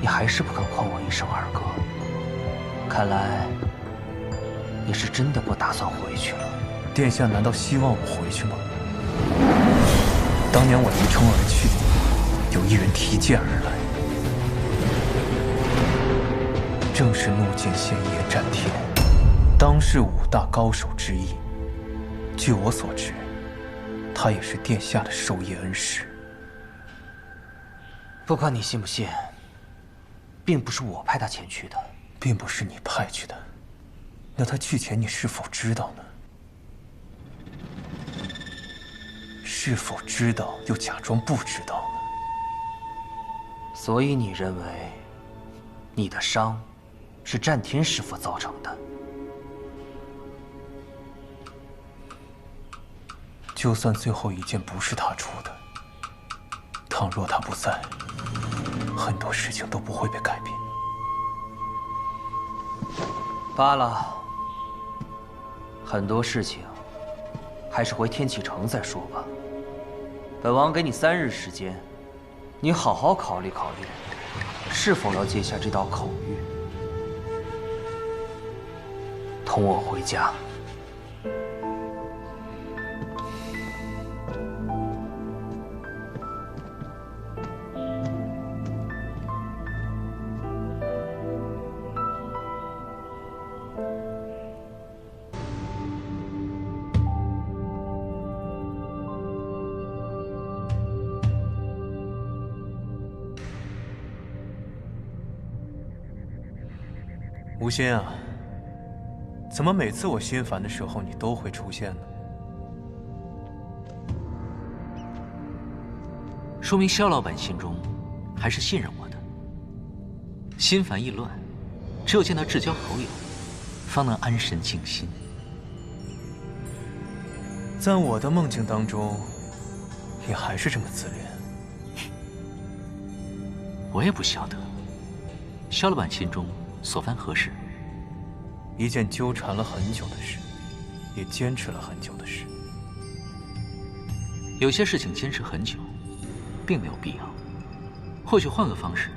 你还是不肯唤我一声二哥。看来你是真的不打算回去了。殿下难道希望我回去吗？当年我离城而去，有一人提剑而来，正是怒剑仙叶战天，当世5大高手之一。据我所知，他也是殿下的授业恩师。不管你信不信，并不是我派他前去的。并不是你派去的，那他去前你是否知道呢？是否知道又假装不知道呢？所以你认为你的伤是战天师傅造成的？就算最后一剑不是他出的，倘若他不在，很多事情都不会被改变。罢了，很多事情还是回天启城再说吧。本王给你3日时间，你好好考虑考虑，是否要接下这道口谕，同我回家。无心啊，怎么每次我心烦的时候你都会出现呢？说明萧老板心中还是信任我的。心烦意乱，只有见到至交好友，方能安神静心。在我的梦境当中，你还是这么自恋。我也不晓得，萧老板心中所烦何事？一件纠缠了很久的事，也坚持了很久的事。有些事情坚持很久，并没有必要。或许换个方式，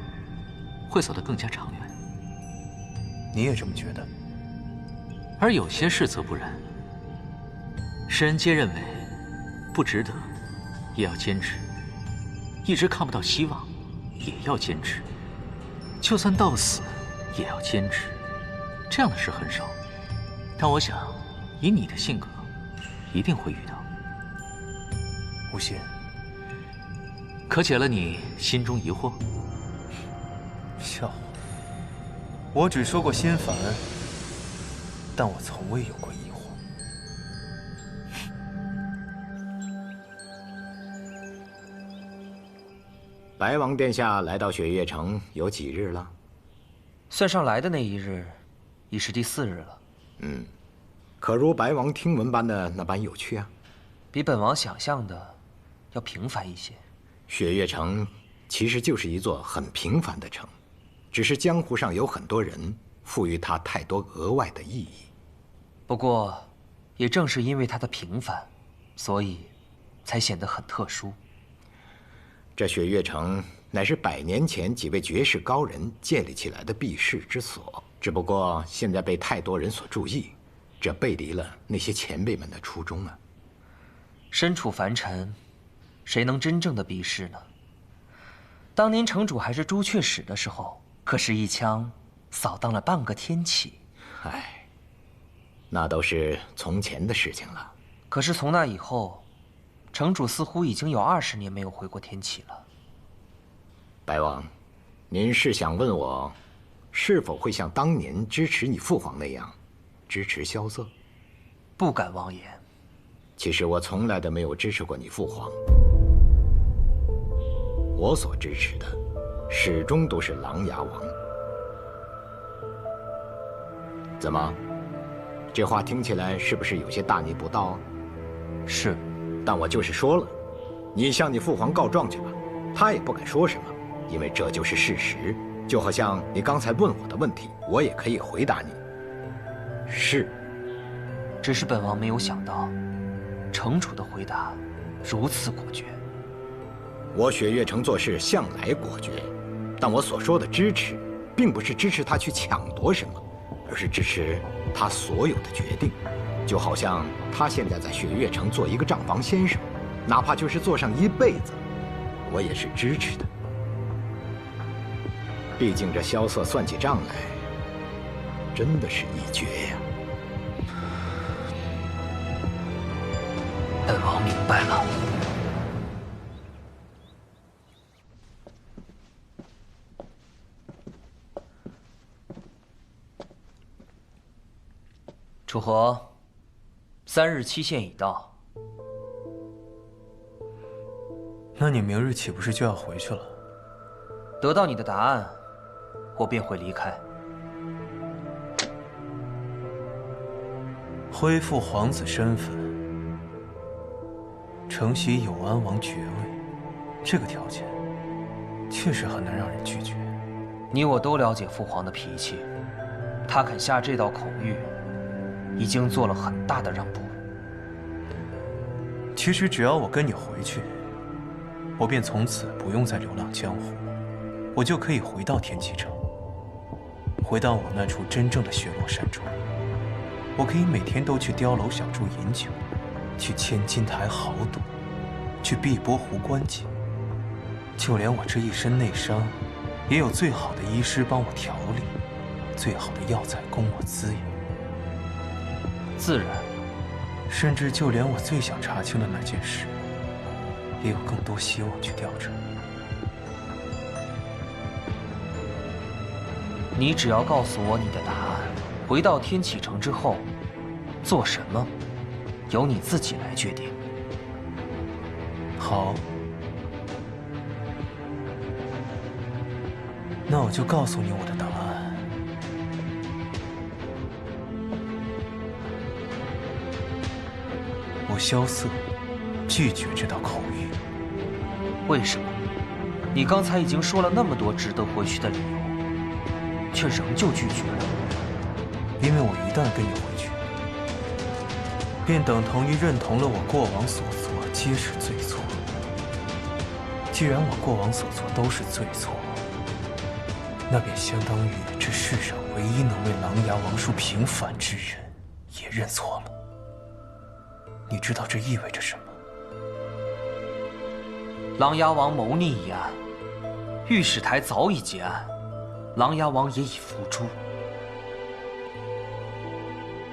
会走得更加长远。你也这么觉得？而有些事则不然。世人皆认为不值得，也要坚持；一直看不到希望，也要坚持；就算到死，也要坚持。这样的事很少，但我想，以你的性格，一定会遇到。无心，可解了你心中疑惑？笑话！我只说过心烦，但我从未有过疑惑。白王殿下来到雪月城有几日了？算上来的那一日，已是第4日了。可如白王听闻般的那般有趣啊？比本王想象的要平凡一些。雪月城其实就是一座很平凡的城，只是江湖上有很多人赋予它太多额外的意义。不过，也正是因为它的平凡，所以才显得很特殊。这雪月城乃是100年前几位绝世高人建立起来的避世之所，只不过现在被太多人所注意，这背离了那些前辈们的初衷啊。身处凡尘，谁能真正的避世呢？当年城主还是朱雀使的时候，可是一枪扫荡了半个天启。唉，那都是从前的事情了。可是从那以后，城主似乎已经有20年没有回过天启了。白王，您是想问我，是否会像当年支持你父皇那样，支持萧瑟？不敢妄言。其实我从来都没有支持过你父皇，我所支持的，始终都是琅琊王。怎么，这话听起来是不是有些大逆不道啊？是。但我就是说了，你向你父皇告状去吧，他也不敢说什么，因为这就是事实。就好像你刚才问我的问题，我也可以回答你，是。只是本王没有想到，城主的回答如此果决。我雪月城做事向来果决，但我所说的支持，并不是支持他去抢夺什么，而是支持他所有的决定。就好像他现在在雪月城做一个账房先生，哪怕就是做上一辈子，我也是支持的。毕竟这萧瑟算起账来，真的是一绝呀。本王明白了。楚河，3日期限已到。那你明日岂不是就要回去了？得到你的答案，我便会离开。恢复皇子身份，承袭永安王爵位，这个条件确实很难让人拒绝。你我都了解父皇的脾气，他肯下这道口谕，已经做了很大的让步。其实只要我跟你回去，我便从此不用再流浪江湖，我就可以回到天启城，回到我那处真正的雪落山中。我可以每天都去碉楼小筑饮酒，去千金台豪赌，去碧波湖观景。就连我这一身内伤，也有最好的医师帮我调理，最好的药材供我滋养。自然，甚至就连我最想查清的那件事，也有更多希望去调查。你只要告诉我你的答案，回到天启城之后，做什么，由你自己来决定。好，那我就告诉你我的答案。我萧瑟拒绝这道口谕。为什么？你刚才已经说了那么多值得回去的理由，却仍旧拒绝了。因为我一旦跟你回去，便等同于认同了我过往所做皆是罪错。既然我过往所做都是罪错，那便相当于这世上唯一能为琅琊王叔平反之人也认错了。你知道这意味着什么？琅琊王谋逆一案，御史台早已结案，琅琊王也已伏诛。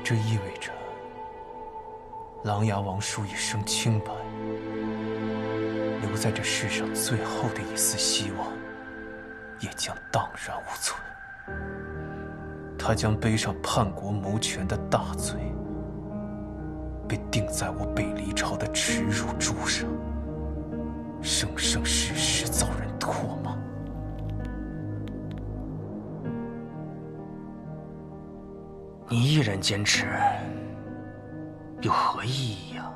这意味着琅琊王叔一生清白，留在这世上最后的一丝希望也将荡然无存。他将背上叛国谋权的大罪，被钉在我北离朝的耻辱柱上，生生世世遭人唾骂。你一人坚持，有何意义呀？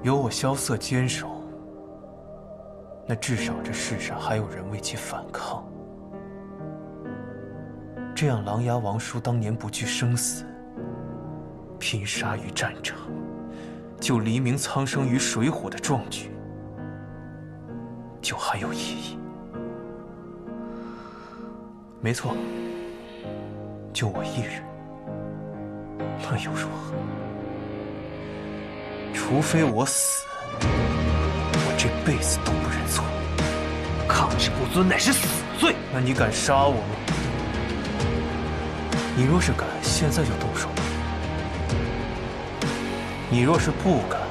有我萧瑟坚守，那至少这世上还有人为其反抗。这样，琅琊王叔当年不惧生死，拼杀于战场，救黎明苍生于水火的壮举，就还有意义。没错，就我一人，那又如何？除非我死，我这辈子都不认错。抗旨不遵乃是死罪。那你敢杀我吗？你若是敢，现在就动手；你若是不敢，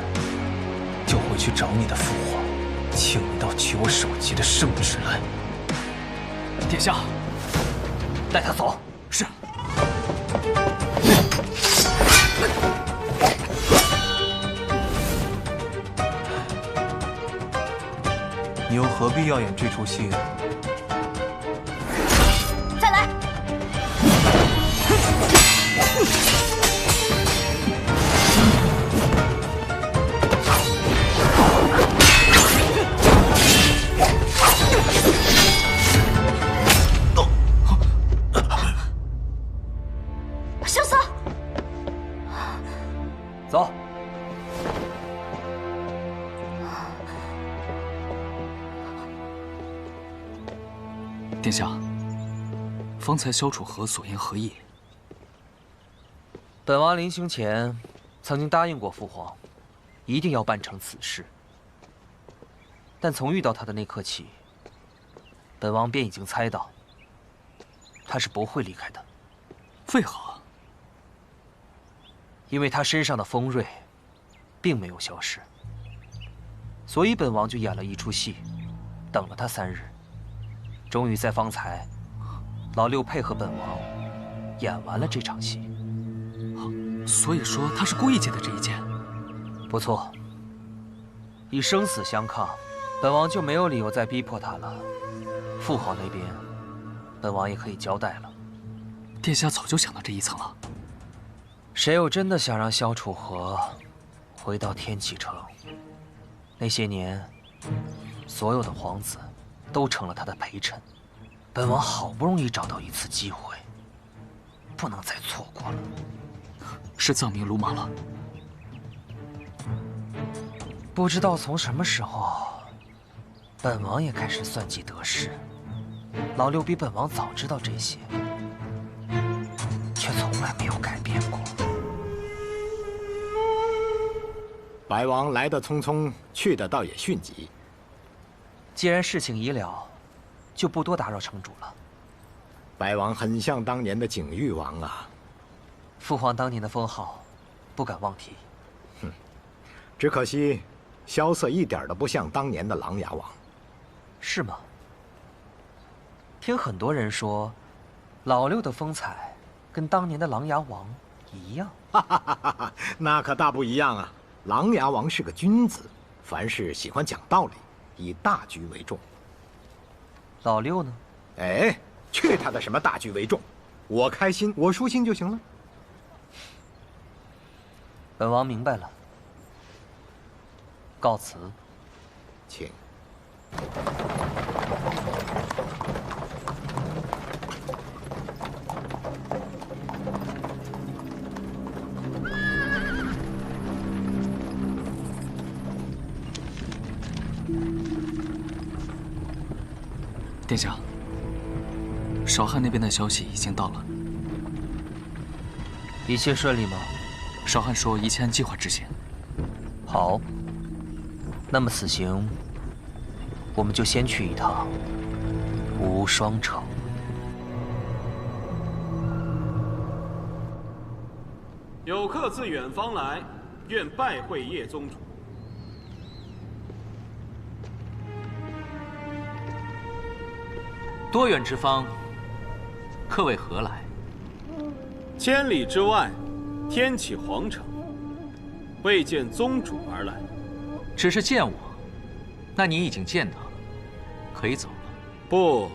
就回去找你的父皇，请一道取我首级的圣旨来。殿下，带他走。是。你又何必要演这出戏呢？再来！萧瑟，走。殿下，方才萧楚河所言何意？本王临行前曾经答应过父皇，一定要办成此事。但从遇到他的那刻起，本王便已经猜到，他是不会离开的。为何？因为他身上的锋锐，并没有消失，所以本王就演了一出戏，等了他3日。终于在方才，老六配合本王演完了这场戏。所以说他是故意借的这一剑。不错，以生死相抗，本王就没有理由再逼迫他了。父皇那边，本王也可以交代了。殿下早就想到这一层了。谁又真的想让萧楚河回到天启城？那些年，所有的皇子都成了他的陪衬。本王好不容易找到一次机会，不能再错过了。是藏民鲁莽了。不知道从什么时候，本王也开始算计得失。老六比本王早知道这些，却从来没有改变过。白王来得匆匆，去的倒也迅疾。既然事情已了，就不多打扰城主了。白王很像当年的景裕王啊。父皇当年的封号，不敢忘提。只可惜，萧瑟一点都不像当年的琅琊王。是吗？听很多人说，老六的风采跟当年的琅琊王一样。哈哈哈哈！那可大不一样啊！琅琊王是个君子，凡事喜欢讲道理，以大局为重。老六呢？哎，去他的什么大局为重！我开心，我舒心就行了。本王明白了，告辞。请。殿下，少汉那边的消息已经到了。一切顺利吗？少汉说一切按计划执行。好，那么此行我们就先去一趟无双城。有客自远方来，愿拜会叶宗主。多远之方，客为何来？千里之外，天启皇城，为见宗主而来。只是见我，那你已经见到了，可以走了。不，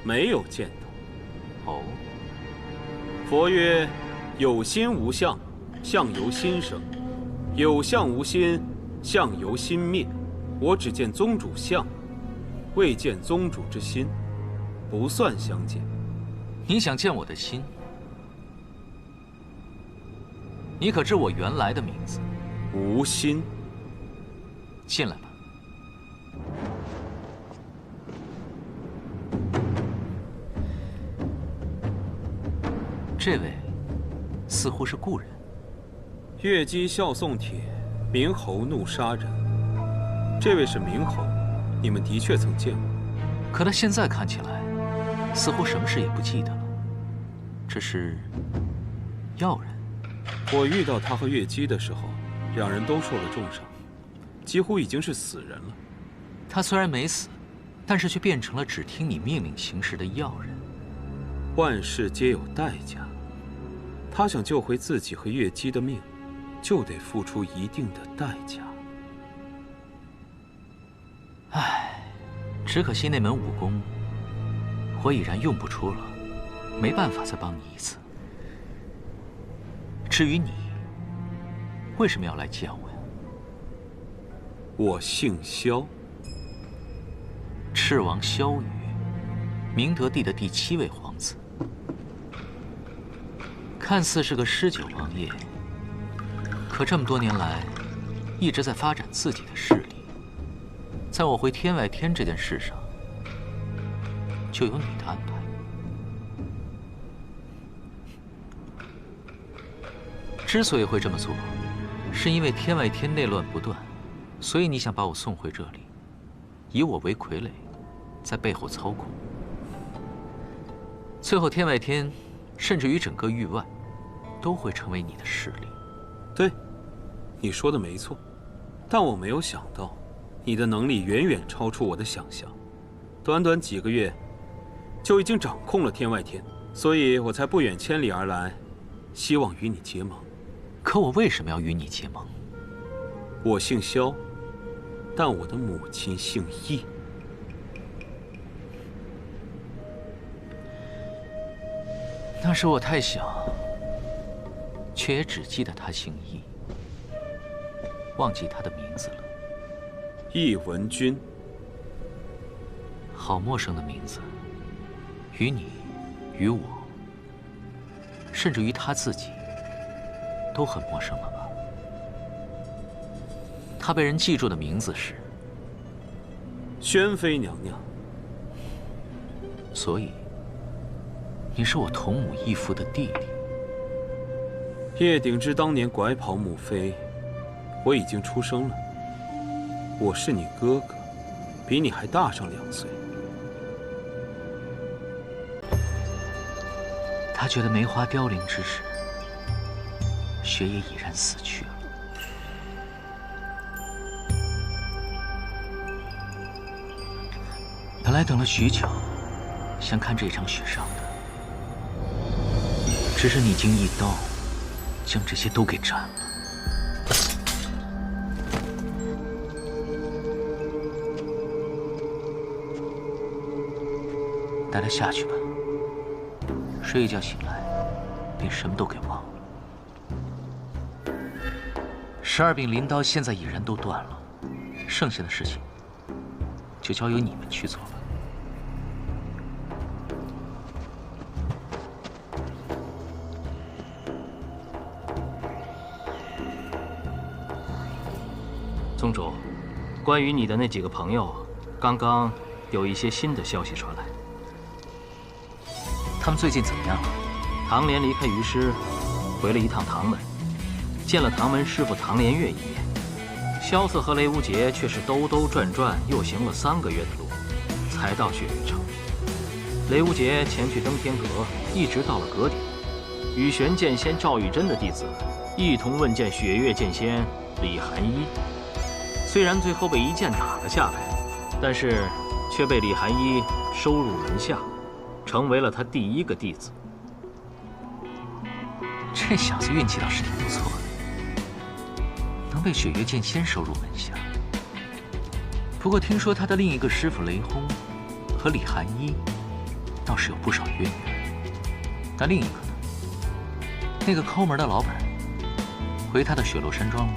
没有见到。哦。佛曰：有心无相，相由心生；有相无心，相由心灭。我只见宗主相，未见宗主之心。不算相见。你想见我的心？你可知我原来的名字？无心。进来吧。这位似乎是故人。越姬笑送帖，明侯怒杀人。这位是明侯，你们的确曾见过。可他现在看起来，似乎什么事也不记得了。这是药人。我遇到他和越姬的时候，两人都受了重伤，几乎已经是死人了。他虽然没死，但是却变成了只听你命令行事的药人。万事皆有代价，他想救回自己和越姬的命，就得付出一定的代价。唉，只可惜那门武功，我已然用不出了，没办法再帮你一次。至于你，为什么要来见我呀？我姓萧，赤王萧雨，明德帝的第7位皇子。看似是个诗酒王爷，可这么多年来，一直在发展自己的势力。在我回天外天这件事上，就有你的安排。之所以会这么做，是因为天外天内乱不断，所以你想把我送回这里，以我为傀儡，在背后操控。最后天外天，甚至于整个域外，都会成为你的势力。对，你说的没错，但我没有想到，你的能力远远超出我的想象，短短几个月，就已经掌控了天外天，所以我才不远千里而来，希望与你结盟。可我为什么要与你结盟？我姓萧，但我的母亲姓易。那时我太小，却也只记得他姓易，忘记他的名字了。易文君。好陌生的名字，于你，于我，甚至于他自己，都很陌生了吧？他被人记住的名字是宣妃娘娘。所以，你是我同母异父的弟弟。叶鼎之当年拐跑母妃，我已经出生了。我是你哥哥，比你还大上2岁。他觉得梅花凋零之时，雪也已然死去了。本来等了许久，想看这场雪上的，只是你竟一刀将这些都给斩了。带他下去吧，睡一觉醒来，便什么都给忘了。12柄镰刀现在已然都断了，剩下的事情就交由你们去做吧。宗主，关于你的那几个朋友，刚刚有一些新的消息传来。他们最近怎么样了？唐莲离开于师，回了一趟唐门，见了唐门师傅唐莲月一面。萧瑟和雷无节却是兜兜转转，又行了3个月的路，才到雪月城。雷无节前去登天阁，一直到了阁顶，与玄剑仙赵玉珍的弟子一同问见雪月剑仙李寒一。虽然最后被一剑打了下来，但是却被李寒一收入门下，成为了他第1个弟子。这小子运气倒是挺不错的，能被雪月剑仙收入门下。不过听说他的另一个师傅雷轰和李寒一倒是有不少渊源。但另一个呢？那个抠门的老板回他的雪落山庄了。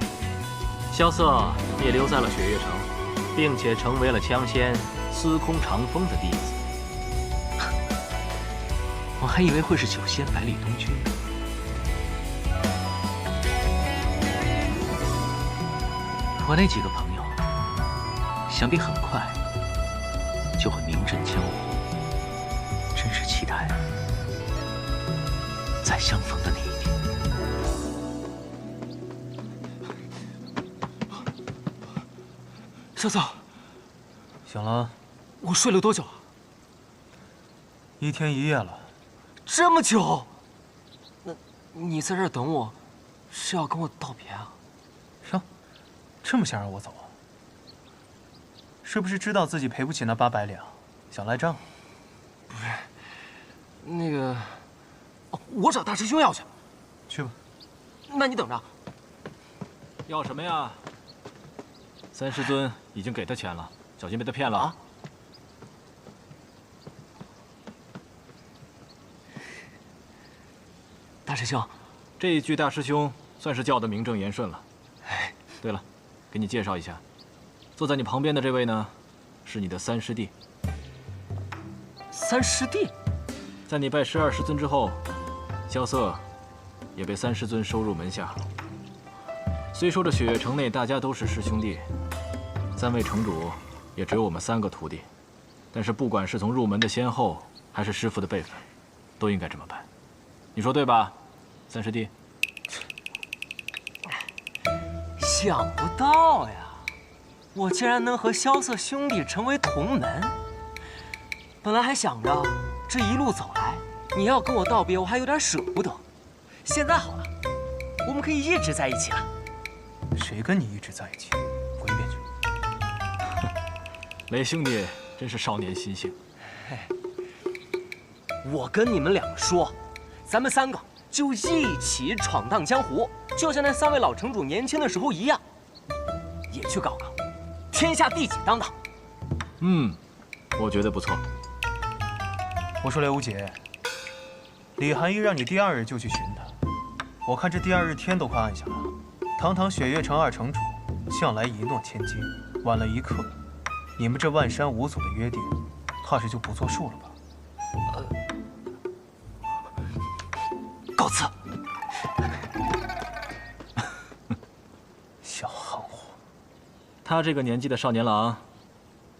萧瑟也留在了雪月城，并且成为了枪仙司空长风的弟子。我还以为会是九仙百里东君。我那几个朋友，想必很快就会名震江湖，真是期待再相逢的那一天。萧瑟，醒了？我睡了多久啊？1天1夜了。这么久？那你在这儿等我，是要跟我道别啊？哟，这么想让我走啊？是不是知道自己赔不起那800两，想赖账？不是，那个，哦，我找大师兄要去。去吧。那你等着。要什么呀？三师尊已经给他钱了，小心被他骗了啊！大师兄，这一句大师兄算是叫得名正言顺了。对了，给你介绍一下，坐在你旁边的这位呢，是你的三师弟。三师弟，在你拜师2师尊之后，萧瑟也被3师尊收入门下。虽说这雪月城内大家都是师兄弟，3位城主也只有我们3个徒弟，但是不管是从入门的先后，还是师傅的辈分，都应该这么办。你说对吧，三师弟？想不到呀，我竟然能和萧瑟兄弟成为同门。本来还想着这一路走来，你要跟我道别，我还有点舍不得。现在好了，我们可以一直在一起了。谁跟你一直在一起？滚一边去！雷兄弟真是少年心性。我跟你们2个说，咱们3个就一起闯荡江湖，就像那3位老城主年轻的时候一样，也去搞搞天下第几当当。我觉得不错。我说雷无节，李寒一让你第2日就去寻他，我看这第2日天都快暗下了。堂堂雪月城2城主，向来一诺千金，晚了1刻，你们这万山5祖的约定，怕是就不作数了吧？告辞。小憨货，他这个年纪的少年郎，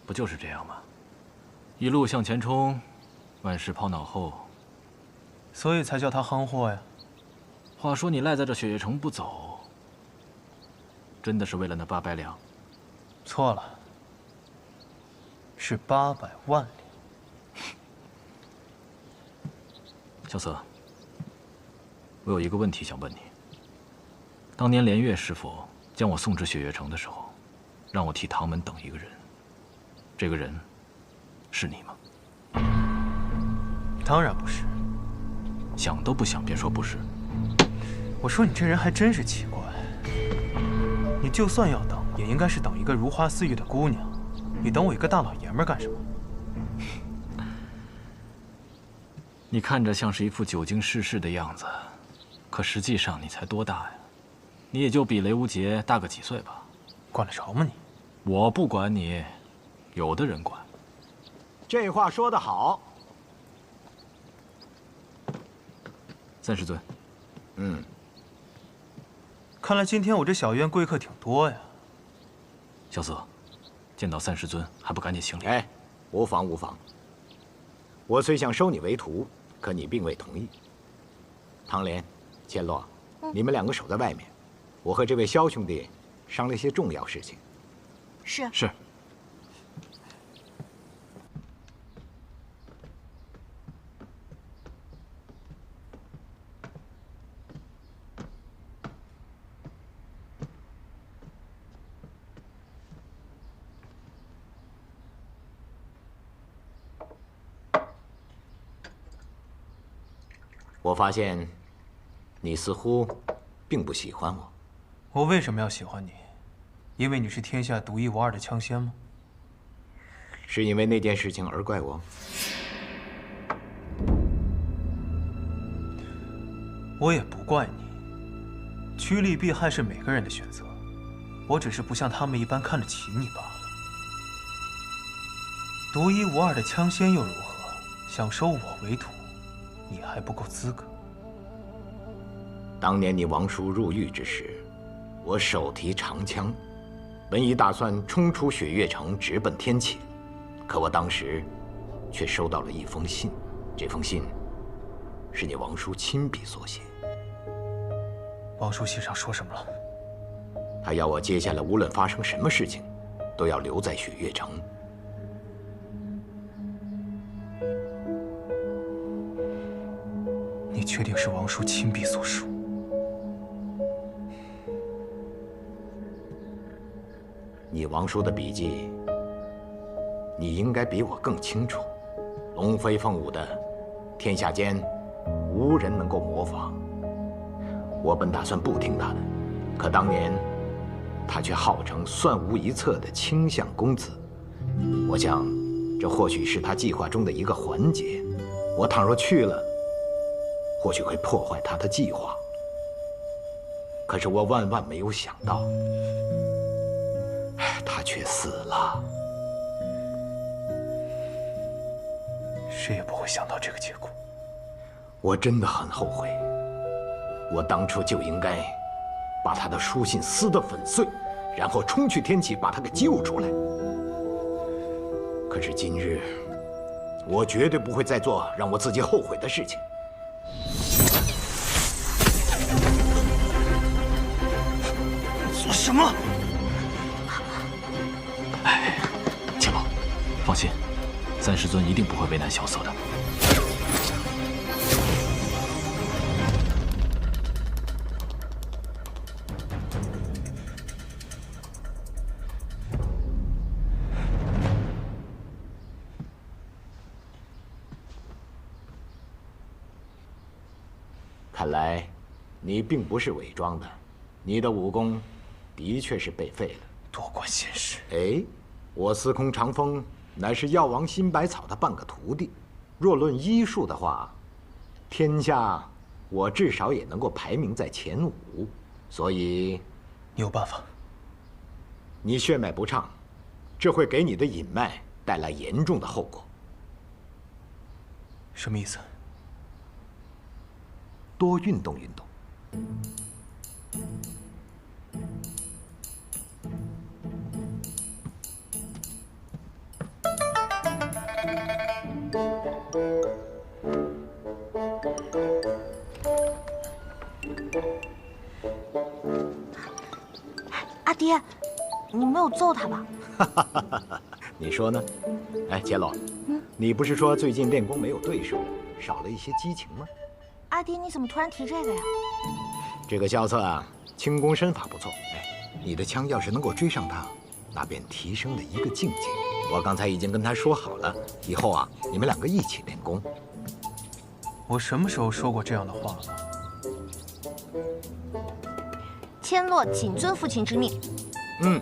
不就是这样吗？一路向前冲，万事抛脑后。所以才叫他憨货呀。话说你赖在这雪月城不走，真的是为了那800两？错了，是800万两。萧瑟，我有一个问题想问你。当年连月师傅将我送至雪月城的时候，让我替唐门等一个人，这个人是你吗？当然不是。想都不想便说不是。我说你这人还真是奇怪。你就算要等，也应该是等一个如花似玉的姑娘。你等我一个大老爷们干什么？你看着像是一副久经世事的样子，可实际上你才多大呀？你也就比雷无节大个几岁吧。管得着吗你？我不管你，有的人管。这话说得好。三师尊。看来今天我这小院贵客挺多呀。萧瑟，见到三师尊还不赶紧行礼？哎，无妨无妨。我虽想收你为徒，可你并未同意。唐莲、千洛，你们两个守在外面，我和这位萧兄弟商量些重要事情。是。是。我发现，你似乎并不喜欢我。我为什么要喜欢你？因为你是天下独一无二的枪仙吗？是因为那件事情而怪我？我也不怪你。趋利避害是每个人的选择，我只是不像他们一般看得起你罢了。独一无二的枪仙又如何？想收我为徒？你还不够资格。当年你王叔入狱之时，我手提长枪，本已打算冲出雪月城，直奔天启，可我当时却收到了一封信。这封信是你王叔亲笔所写。王叔信上说什么了？他要我接下来无论发生什么事情，都要留在雪月城。你确定是王叔亲笔所书？你王叔的笔记，你应该比我更清楚。龙飞凤舞的，天下间无人能够模仿。我本打算不听他的，可当年他却号称算无一策的卿相公子。我想，这或许是他计划中的一个环节。我倘若去了，或许会破坏他的计划。可是我万万没有想到，他却死了。谁也不会想到这个结果。我真的很后悔，我当初就应该把他的书信撕得粉碎，然后冲去天启把他给救出来。可是今日，我绝对不会再做让我自己后悔的事情。做什么？哎，千洛，放心，三师尊一定不会为难萧瑟的。看来，你并不是伪装的，你的武功的确是被废了。多管闲事！哎，我司空长风乃是药王辛百草的半个徒弟，若论医术的话，天下我至少也能够排名在前5。所以，你有办法？你血脉不畅，这会给你的隐脉带来严重的后果。什么意思？多运动运动。阿爹，你没有揍他吧？你说呢？哎，杰洛，你不是说最近练功没有对手，少了一些激情吗？阿爹，你怎么突然提这个呀？这个萧瑟啊，轻功身法不错。哎，你的枪要是能够追上他，那便提升了一个境界。我刚才已经跟他说好了，以后啊，你们两个一起练功。我什么时候说过这样的话了？千洛谨遵父亲之命。嗯。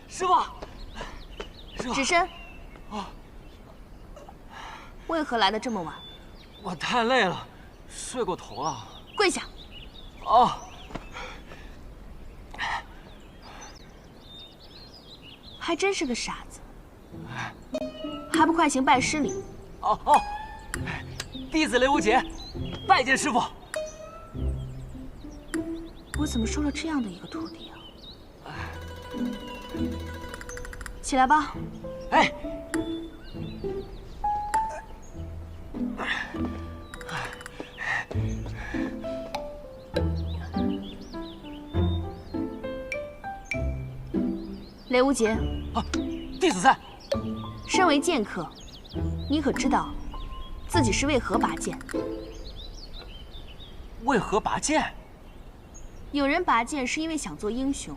师傅，只身，为何来的这么晚？我太累了，睡过头了。跪下。哦。还真是个傻子，还不快行拜师礼？哦，弟子雷无节，拜见师傅。我怎么收了这样的一个徒弟啊？起来吧。哎。雷无节，弟子在。身为剑客，你可知道自己是为何拔剑？为何拔剑？有人拔剑是因为想做英雄，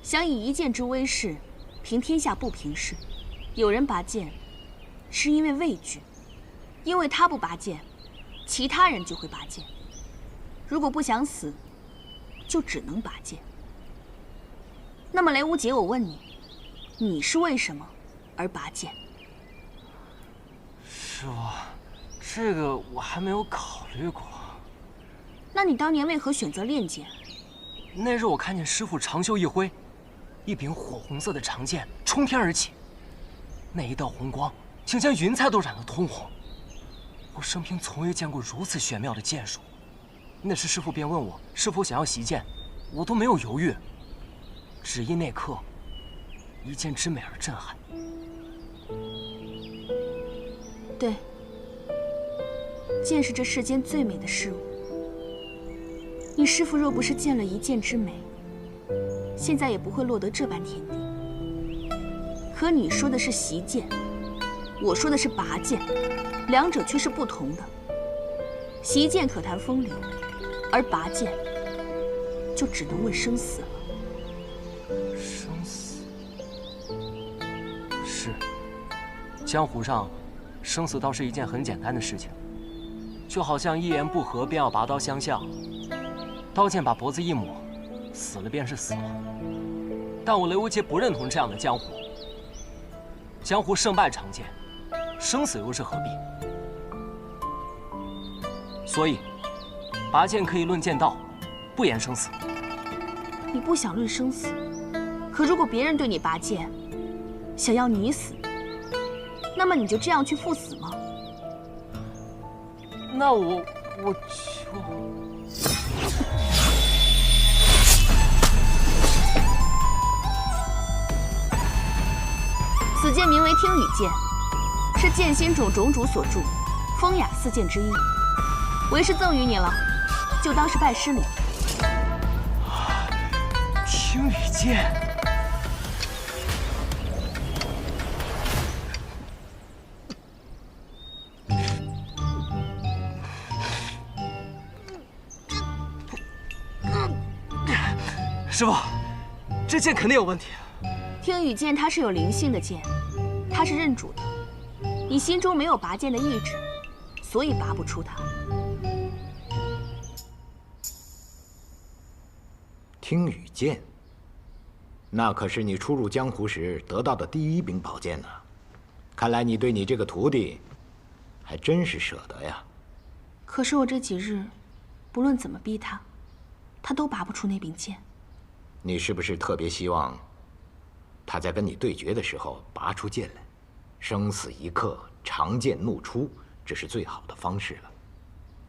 想以一剑之威势平天下不平事；有人拔剑是因为畏惧，因为他不拔剑，其他人就会拔剑。如果不想死，就只能拔剑。那么雷无节，我问你，你是为什么而拔剑？师傅，这个我还没有考虑过。那你当年为何选择练剑？那日我看见师傅长袖一挥，一柄火红色的长剑冲天而起，那一道红光竟将云彩都染得通红。我生平从未见过如此玄妙的剑术。那时师傅便问我是否想要习剑，我都没有犹豫，只因那刻一剑之美而震撼。对，剑是这世间最美的事物。你师父若不是见了一剑之美，现在也不会落得这般田地。可你说的是习剑，我说的是拔剑，两者却是不同的。习剑可谈风流，而拔剑就只能问生死了。生死是，江湖上生死倒是一件很简单的事情，就好像一言不合便要拔刀相向，刀剑把脖子一抹，死了便是死了。但我雷无节不认同这样的江湖，江湖胜败常见，生死又是何必？所以，拔剑可以论剑道，不言生死。你不想论生死，可如果别人对你拔剑，想要你死，那么你就这样去赴死吗？那我就……此剑名为听雨剑，是剑仙种种主所著，风雅四剑之一。为师赠予你了，就当是拜师礼。听雨剑，师傅，这剑肯定有问题。听雨剑它是有灵性的剑，它是认主的。你心中没有拔剑的意志，所以拔不出它。听雨剑，那可是你初入江湖时得到的第一柄宝剑呢。看来你对你这个徒弟，还真是舍得呀。可是我这几日，不论怎么逼他，他都拔不出那柄剑。你是不是特别希望他在跟你对决的时候拔出剑来？生死一刻，长剑怒出，这是最好的方式了。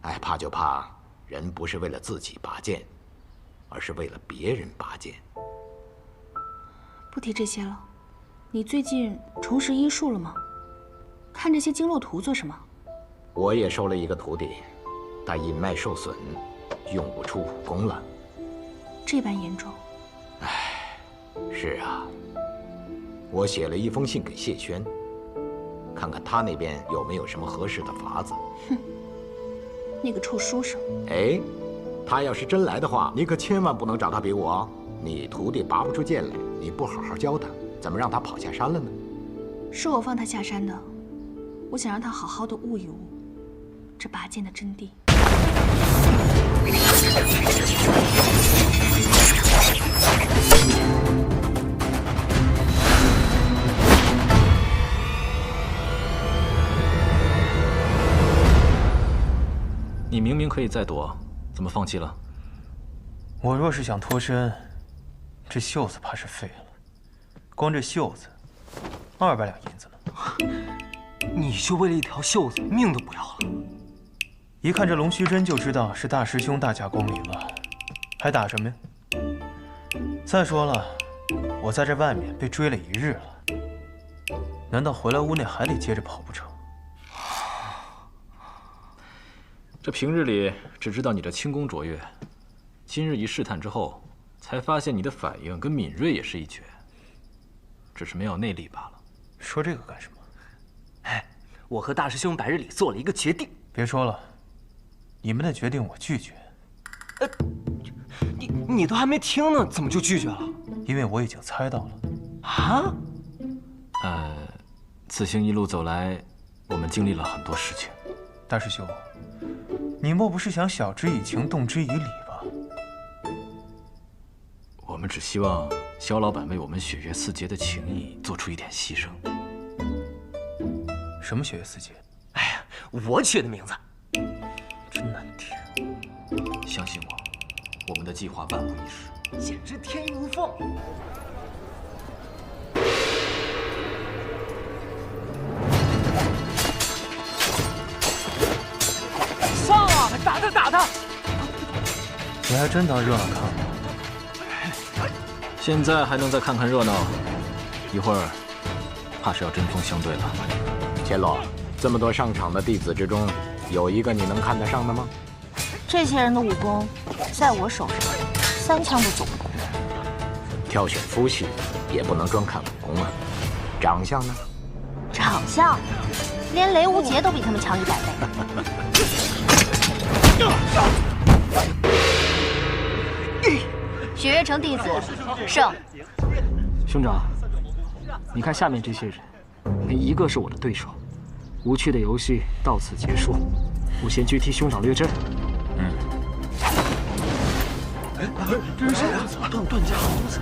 哎，怕就怕人不是为了自己拔剑，而是为了别人拔剑。不提这些了。你最近重拾医术了吗？看这些经络图做什么？我也收了一个徒弟，但阴脉受损，用不出武功了。这般严重。是啊，我写了一封信给谢轩，看看他那边有没有什么合适的法子。哼，那个臭书生。哎，他要是真来的话，你可千万不能找他比我哦。你徒弟拔不出剑来，你不好好教他，怎么让他跑下山了呢？是我放他下山的，我想让他好好的悟一悟这拔剑的真谛。你明明可以再躲，怎么放弃了？我若是想脱身，这袖子怕是废了。光这袖子，200两银子呢。你就为了一条袖子，命都不要了？一看这龙须针就知道是大师兄大驾光临了，还打什么呀？再说了，我在这外面被追了1日了，难道回来屋内还得接着跑不成？这平日里只知道你的轻功卓越，今日一试探之后，才发现你的反应跟敏锐也是一绝，只是没有内力罢了。说这个干什么？哎，我和大师兄白日里做了一个决定。别说了，你们的决定我拒绝。你都还没听呢，怎么就拒绝了？因为我已经猜到了。啊？此行一路走来，我们经历了很多事情。大师兄，你莫不是想晓之以情，动之以理吧？我们只希望萧老板为我们雪月4节的情谊做出一点牺牲。什么雪月4节？哎呀，我取的名字，真难听。相信我，我们的计划万无一失，简直天衣无缝。上啊！打他，打他！你还真当热闹看了？现在还能再看看热闹，一会儿怕是要针锋相对了。钱洛，这么多上场的弟子之中，有一个你能看得上的吗？这些人的武功，在我手上3枪都走不过。挑选夫婿也不能专看武功啊，长相呢？长相，连雷无杰都比他们强100倍。雪月城弟子胜。兄长，你看下面这些人，没一个是我的对手。无趣的游戏到此结束，我先去替兄长略阵。这是谁啊？段家豪子。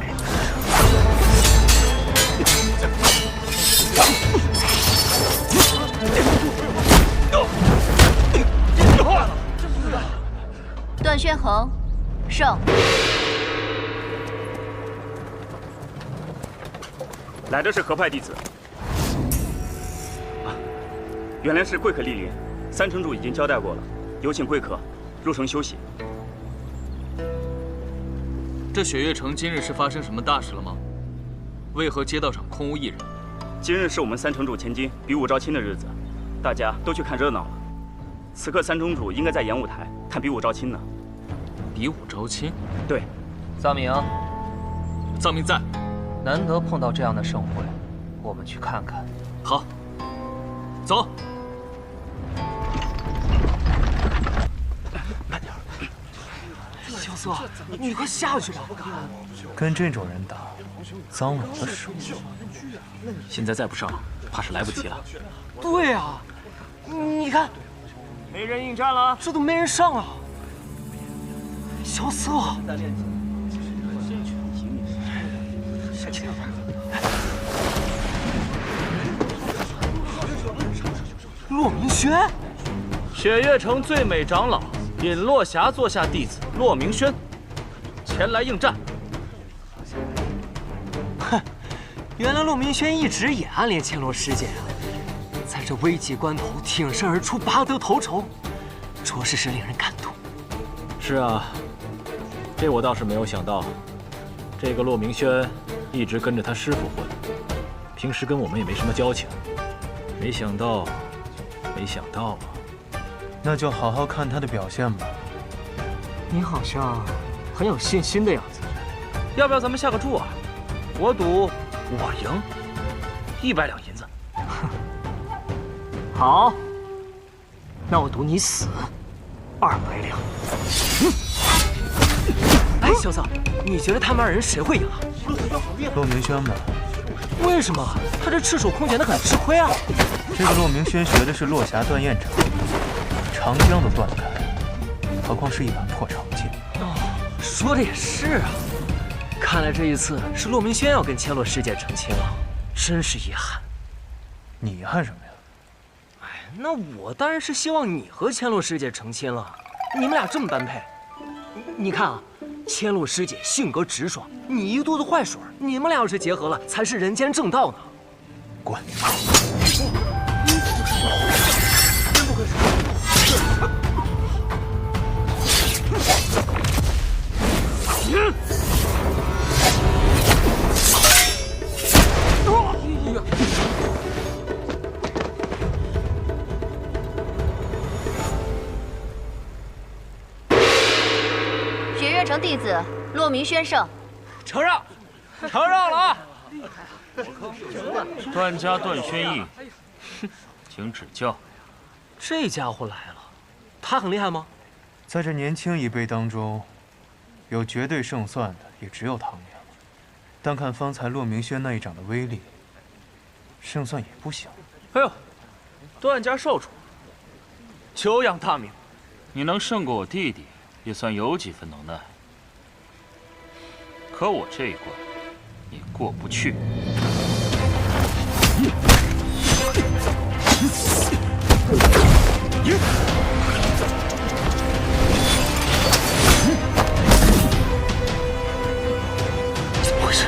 段轩衡胜。来的是何派弟子？原来是贵客莅临，3城主已经交代过了，有请贵客入城休息。这雪月城今日是发生什么大事了吗？为何街道上空无一人？今日是我们3城主千金比武招亲的日子，大家都去看热闹了。此刻3城主应该在演武台看比武招亲呢。比武招亲？对。臧明，臧明在。难得碰到这样的盛会，我们去看看。好，走。慢点。萧瑟，你快下去吧。跟这种人打，脏了我的手。现在再不上，怕是来不及了。对啊，你看，没人应战了，这都没人上了。萧瑟。骆明轩，雪月城最美长老尹落霞座下弟子骆明轩，前来应战。哼，原来骆明轩一直也暗恋千罗师姐啊，在这危急关头挺身而出，拔得头筹，着实是令人感动。是啊，这我倒是没有想到，这个骆明轩一直跟着他师傅混，平时跟我们也没什么交情，没想到啊！那就好好看他的表现吧。你好像很有信心的样子。要不要咱们下个注啊？我赌我赢，100两银子。好，那我赌你死，200两。哎，小子，你觉得他们2人谁会赢啊？骆明轩吧。为什么？他这赤手空拳的很吃亏啊。这个骆明轩学的是落匣断雁掌，长江都断得开，何况是一把破长剑。说的也是啊。看来这一次是骆明轩要跟千落师姐成亲了，真是遗憾。你遗憾什么呀？哎，那我当然是希望你和千落师姐成亲了。你们俩这么般配，你看啊，千落师姐性格直爽，你一肚子坏水，你们俩要是结合了，才是人间正道呢。滚！真不愧是。雪月城弟子骆明轩胜，承让，承让了啊！段家段轩逸，请指教。这家伙来了，他很厉害吗？在这年轻一辈当中，有绝对胜算的也只有唐年了。单看方才骆明轩那一掌的威力，胜算也不小。哎呦，段家少主，久仰大名。你能胜过我弟弟，也算有几分能耐。可我这一关，你过不去。怎么回事？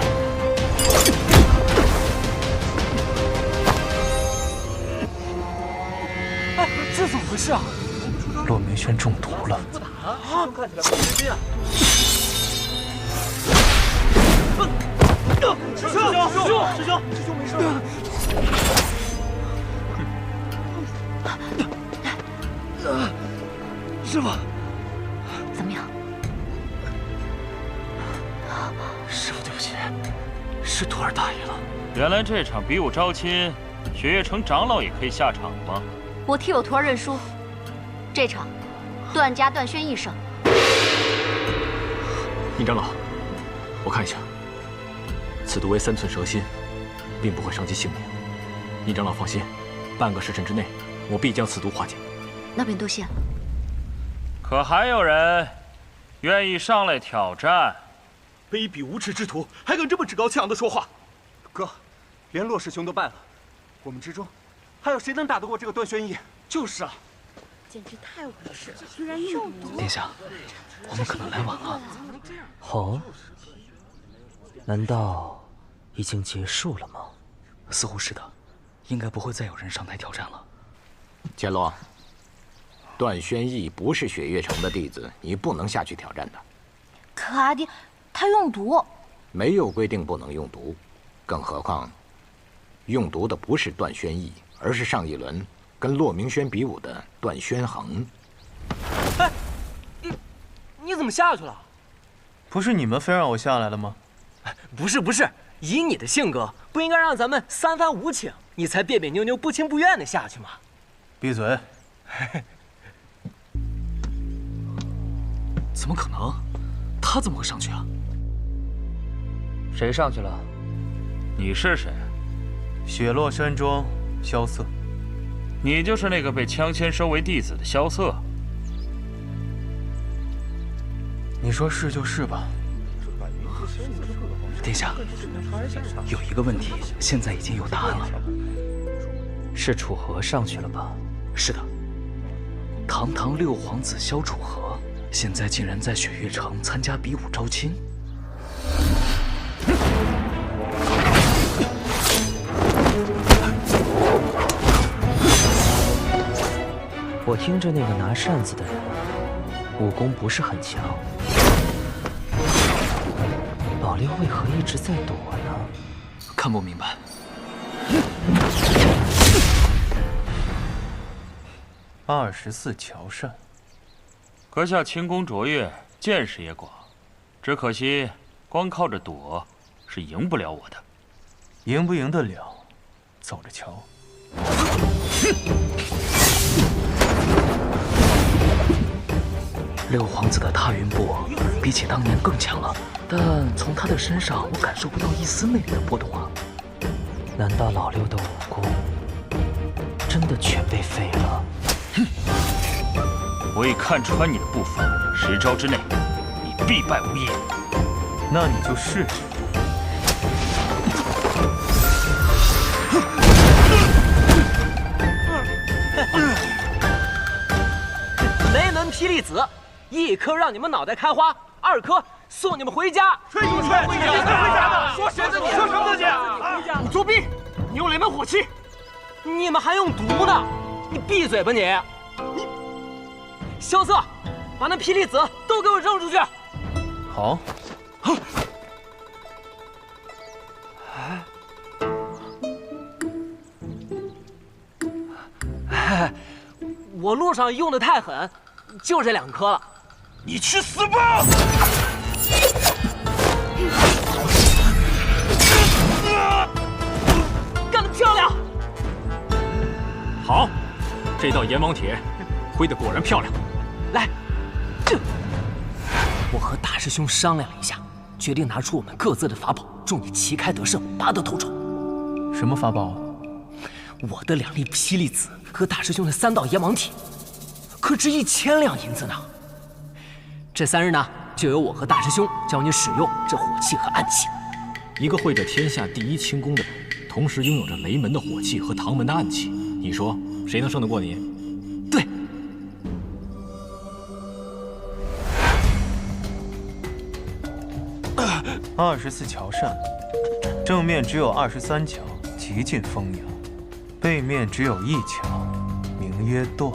哎，这怎么回事啊？骆明轩中毒了。啊！师兄，没事吧？师傅，怎么样？师傅，对不起，是徒儿大意了。原来这场比武招亲，雪月城长老也可以下场吗？我替我徒儿认输，这场段家段轩逸胜。尹长老，我看一下，此毒为3寸蛇心，并不会伤及性命。尹长老放心，半个时辰之内，我必将此毒化解。那便多谢了。可还有人愿意上来挑战？卑鄙无耻之徒，还敢这么趾高气扬的说话！哥，连骆师兄都败了，我们之中还有谁能打得过这个段轩逸？就是啊，简直太无耻了！居然用毒！殿下，我们可能来晚了。哦，难道已经结束了吗？似乎是的，应该不会再有人上台挑战了。千落，段轩逸不是雪月城的弟子，你不能下去挑战他。可阿爹，他用毒。没有规定不能用毒，更何况，用毒的不是段轩逸，而是上一轮跟骆明轩比武的段轩衡。哎，你怎么下去了？不是你们非让我下来了吗？不是，以你的性格，不应该让咱们3番5请，你才别别扭扭、不情不愿的下去吗？闭嘴！怎么可能？他怎么会上去啊？谁上去了？你是谁？雪落山庄萧瑟。你就是那个被枪签收为弟子的萧瑟。你说是就是吧。殿下，有一个问题，现在已经有答案了。是楚河上去了吧？是的，堂堂6皇子萧楚河，现在竟然在雪月城参加比武招亲。我听着那个拿扇子的人，武功不是很强。老六为何一直在躲呢？看不明白。24桥扇。阁下勤功卓越，见识也广，只可惜光靠着躲是赢不了我的。赢不赢得了，走着瞧。六皇子的踏云波比起当年更强了，但从他的身上我感受不到一丝魅力的波动啊！难道老六的武功真的全被废了？哼！我已看穿你的步伐，10招之内，你必败无疑。那你就试试。雷门霹雳子，一颗让你们脑袋开花，2颗送你们回家。吹什么吹？回家呢？说谁自己？说什么自己？你作弊！你用雷门火器，你们还用毒呢！你闭嘴吧你！萧瑟，把那霹雳子都给我扔出去！好。我路上用的太狠，就这2颗了。你去死吧！干得漂亮！好，这道阎王帖挥得果然漂亮。来，我和大师兄商量了一下，决定拿出我们各自的法宝，助你旗开得胜，拔得头筹。什么法宝？我的2粒霹雳子和大师兄的3道阎王帖，可值1000两银子呢。这3日呢，就由我和大师兄教你使用这火器和暗器。一个会着天下第一轻功的人，同时拥有着雷门的火器和唐门的暗器，你说谁能胜得过你？对。24桥扇，正面只有23桥，极尽风雅；背面只有1桥，名曰断。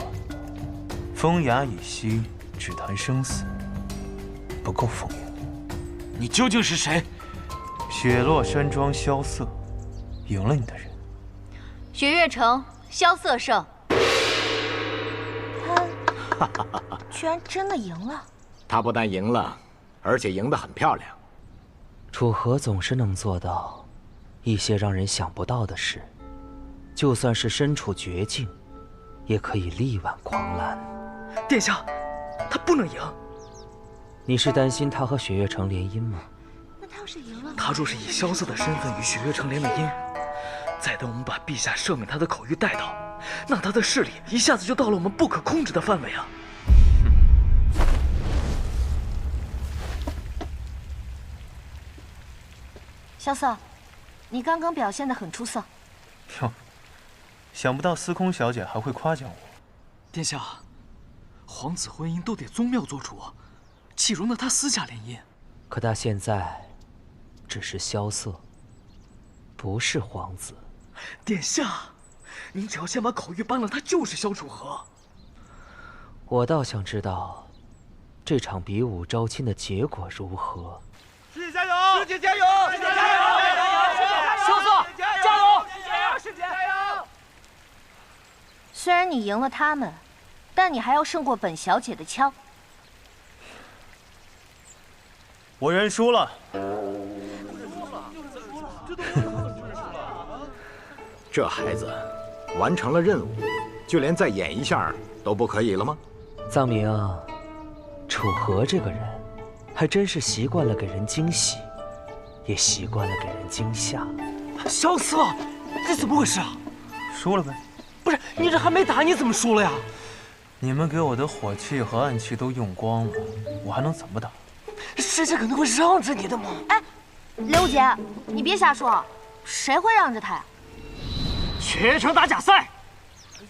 风雅已息，只谈生死，不够风雅。你究竟是谁？雪落山庄萧瑟，赢了你的人。雪月城萧瑟胜。他居然真的赢了。他不但赢了，而且赢得很漂亮。楚河总是能做到一些让人想不到的事，就算是身处绝境，也可以力挽狂澜。殿下，他不能赢。你是担心他和雪月城联姻吗？那他要是赢了，他若是以萧瑟的身份与雪月城联了姻，再等我们把陛下赦免他的口谕带到，那他的势力一下子就到了我们不可控制的范围啊！萧瑟，你刚刚表现得很出色。哟，想不到司空小姐还会夸奖我。殿下，皇子婚姻都得宗庙做主，岂容得他私下联姻？可他现在只是萧瑟，不是皇子。殿下，您只要先把口谕颁了，他就是萧楚河。我倒想知道，这场比武招亲的结果如何。师姐加油！师姐加油！师姐加油！萧瑟加油！师姐加油！虽然你赢了他们，但你还要胜过本小姐的枪。我认输了。这孩子完成了任务，就连再演一下都不可以了吗？藏明，楚河这个人还真是习惯了给人惊喜，也习惯了给人惊吓。萧瑟，这怎么回事啊？输了呗。不是，你这还没打，你怎么输了呀？你们给我的火器和暗器都用光了，我还能怎么打？师姐肯定会让着你的嘛。哎，刘姐，你别瞎说，谁会让着他呀？雪月城打假赛。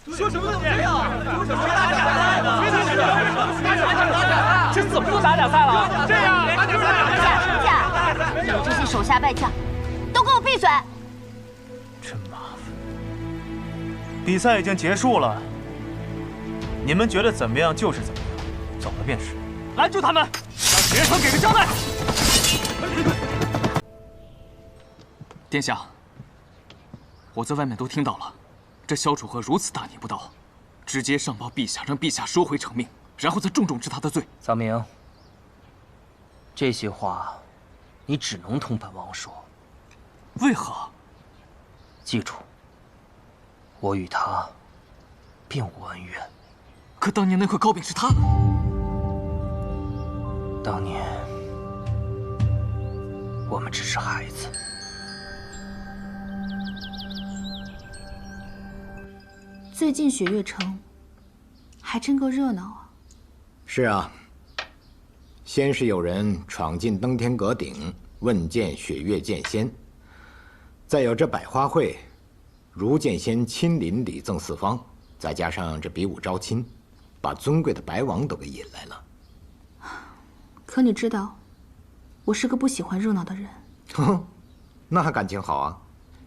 说什么东西啊？说什么打假赛呢？这怎么就打假赛了？这样打假赛！你这些手下败将，都给我闭嘴！真麻烦。比赛已经结束了，你们觉得怎么样就是怎么样，走了便是。拦住他们，让雪月城给个交代。殿下，我在外面都听到了，这萧楚河如此大逆不道，直接上报陛下，让陛下收回成命，然后再重重治他的罪。藏明，这些话，你只能同本王说。为何？记住，我与他并无恩怨。可当年那块糕饼是他。当年我们只是孩子。最近雪月城还真够热闹啊。是啊，先是有人闯进登天阁顶问见雪月剑仙，再有这百花会，如剑仙亲临礼赠四方，再加上这比武招亲，把尊贵的白王都给引来了。可你知道，我是个不喜欢热闹的人。哼，那还感情好啊！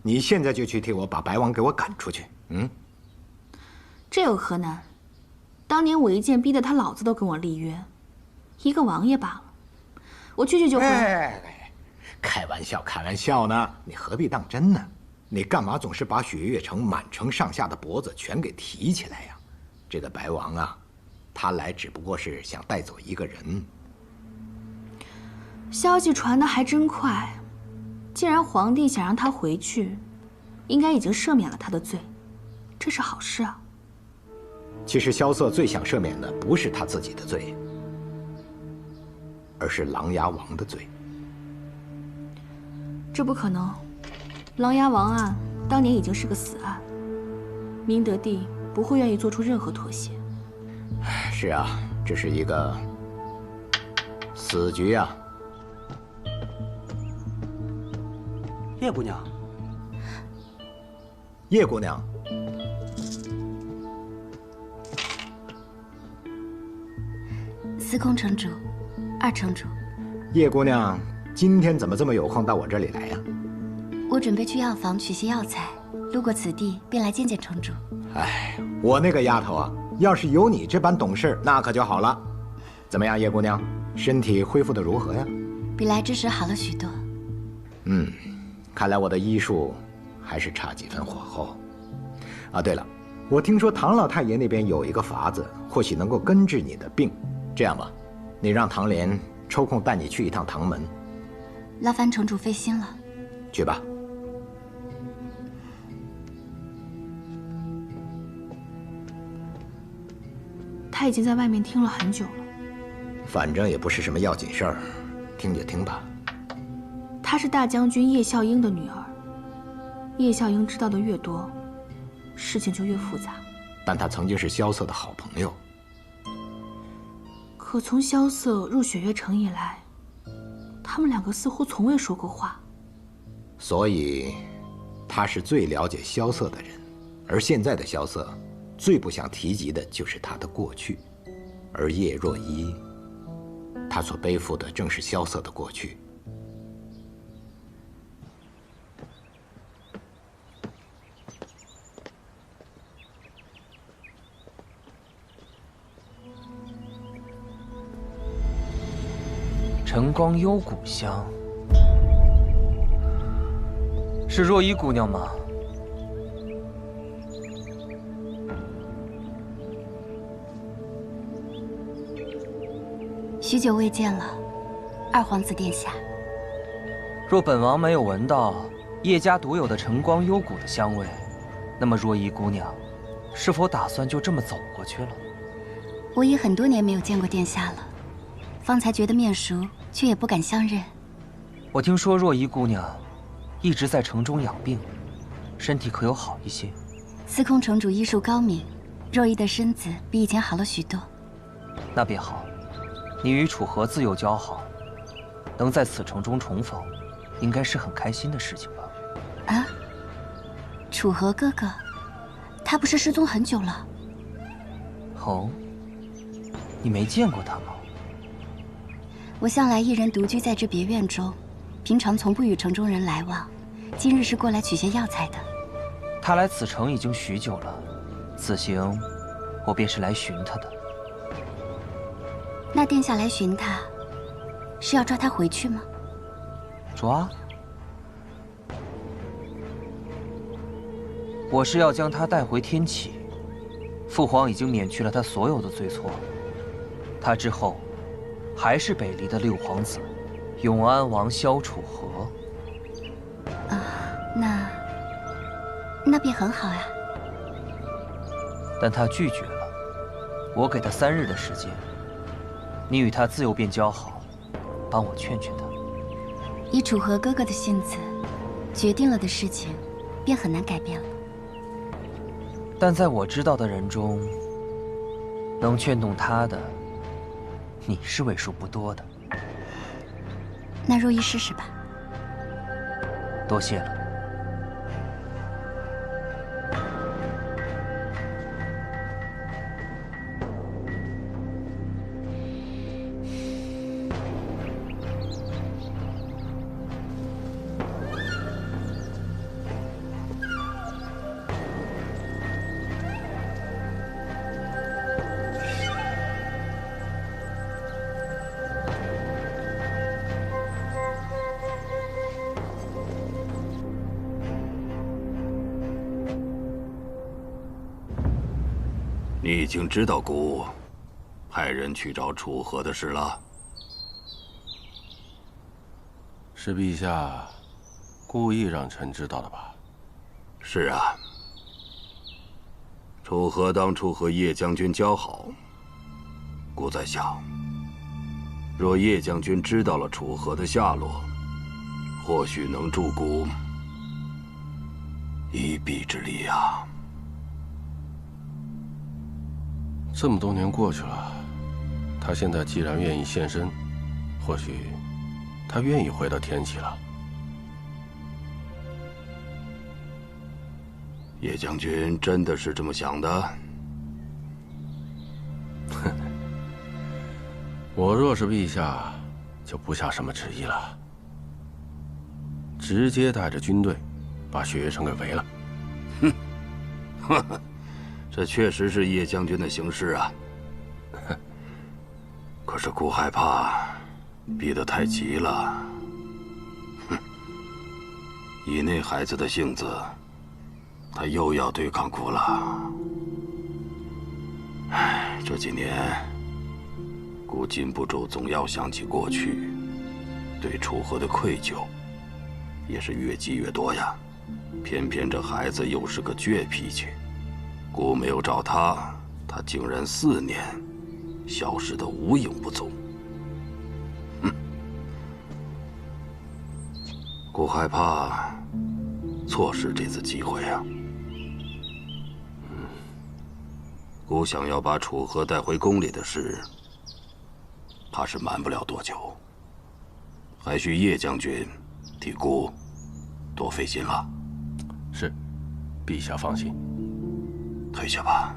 你现在就去替我把白王给我赶出去。这有何难？当年我一剑逼得他老子都跟我立约，一个王爷罢了。我去就回来。开玩笑，开玩笑呢，你何必当真呢？你干嘛总是把雪月城满城上下的脖子全给提起来呀？这个白王啊，他来只不过是想带走一个人。消息传得还真快，既然皇帝想让他回去，应该已经赦免了他的罪，这是好事啊。其实萧瑟最想赦免的不是他自己的罪，而是琅琊王的罪。这不可能，琅琊王案当年已经是个死案，明德帝不会愿意做出任何妥协。是啊，这是一个死局啊。叶姑娘，叶姑娘，司空城主，二城主，叶姑娘，今天怎么这么有空到我这里来呀？我准备去药房取些药材，路过此地便来见见城主。哎，我那个丫头啊，要是有你这般懂事，那可就好了。怎么样，叶姑娘，身体恢复得如何呀？比来之时好了许多。看来我的医术还是差几分火候。啊，对了，我听说唐老太爷那边有一个法子，或许能够根治你的病。这样吧，你让唐莲抽空带你去一趟唐门。劳烦城主费心了。去吧。他已经在外面听了很久了。反正也不是什么要紧事儿，听就听吧。她是大将军叶笑英的女儿，叶笑英知道的越多，事情就越复杂。但她曾经是萧瑟的好朋友。可从萧瑟入雪月城以来，他们两个似乎从未说过话。所以，他是最了解萧瑟的人，而现在的萧瑟，最不想提及的就是他的过去，而叶若依，他所背负的正是萧瑟的过去。晨光幽谷乡，是若依姑娘吗？许久未见了，二皇子殿下。若本王没有闻到叶家独有的晨光幽谷的香味，那么若依姑娘是否打算就这么走过去了？我已很多年没有见过殿下了，方才觉得面熟，却也不敢相认。我听说若依姑娘一直在城中养病，身体可有好一些？司空城主医术高明，若依的身子比以前好了许多。那便好，你与楚河自幼交好，能在此城中重逢，应该是很开心的事情吧？啊，楚河哥哥，他不是失踪很久了？哦，你没见过他吗？我向来一人独居在这别院中，平常从不与城中人来往。今日是过来取些药材的。他来此城已经许久了，此行我便是来寻他的。那殿下来寻他，是要抓他回去吗？抓？我是要将他带回天启。父皇已经免去了他所有的罪错，他之后还是北离的六皇子，永安王萧楚河。那便很好呀。但他拒绝了，我给他3日的时间，你与他自由便交好，帮我劝劝他。以楚河哥哥的性子，决定了的事情，便很难改变了。但在我知道的人中，能劝动他的，你是为数不多的。那若依试试吧。多谢了。你已经知道姑派人去找楚河的事了。是陛下故意让臣知道的吧？是啊。楚河当初和叶将军交好，姑在想，若叶将军知道了楚河的下落，或许能助姑一臂之力啊。这么多年过去了，他现在既然愿意现身，或许他愿意回到天启了。叶将军真的是这么想的？我若是陛下，就不下什么旨意了，直接带着军队把雪月城给围了。哼，呵呵。这确实是叶将军的行事啊，可是姑害怕逼得太急了。哼，以那孩子的性子，他又要对抗姑了。唉，这几年，姑禁不住总要想起过去，对楚河的愧疚，也是越积越多呀。偏偏这孩子又是个倔脾气。姑没有找他，他竟然4年消失得无影无踪。姑害怕错失这次机会啊。姑想要把楚河带回宫里的事，怕是瞒不了多久，还需叶将军替姑多费心了。是，陛下放心。退下吧。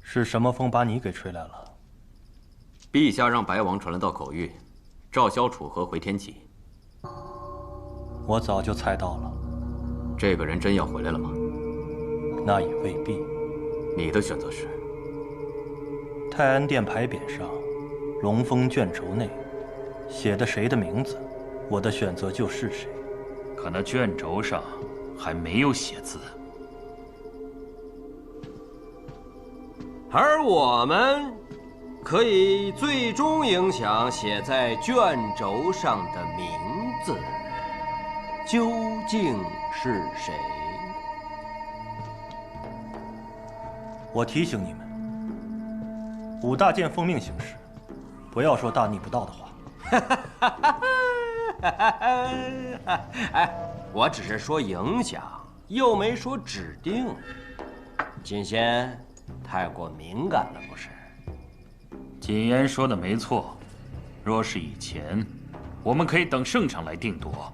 是什么风把你给吹来了？陛下让白王传了道口谕，召萧楚河回天启。我早就猜到了。这个人真要回来了吗？那也未必。你的选择是？泰安殿牌匾上，龙峰卷轴内，写的谁的名字，我的选择就是谁。可那卷轴上还没有写字。而我们可以最终影响写在卷轴上的名字究竟是谁？我提醒你们，5大监奉命行事，不要说大逆不道的话。哎，我只是说影响，又没说指定。锦仙太过敏感了，不是？锦言说的没错，若是以前，我们可以等圣上来定夺。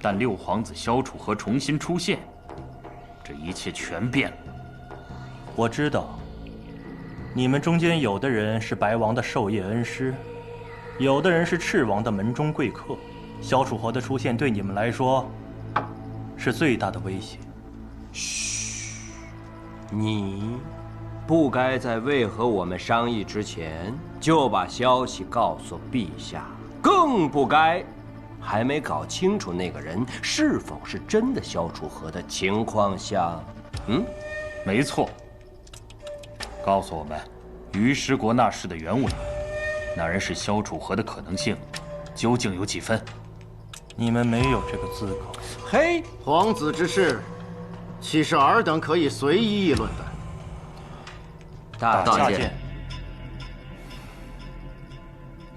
但六皇子萧楚河重新出现，这一切全变了。我知道，你们中间有的人是白王的授业恩师，有的人是赤王的门中贵客。萧楚河的出现对你们来说，是最大的威胁。嘘，你不该在未和我们商议之前就把消息告诉陛下，更不该还没搞清楚那个人是否是真的萧楚河的情况下，没错。告诉我们，于师国那事的原委，那人是萧楚河的可能性究竟有几分？你们没有这个资格。嘿，皇子之事，岂是尔等可以随意议论的？大见。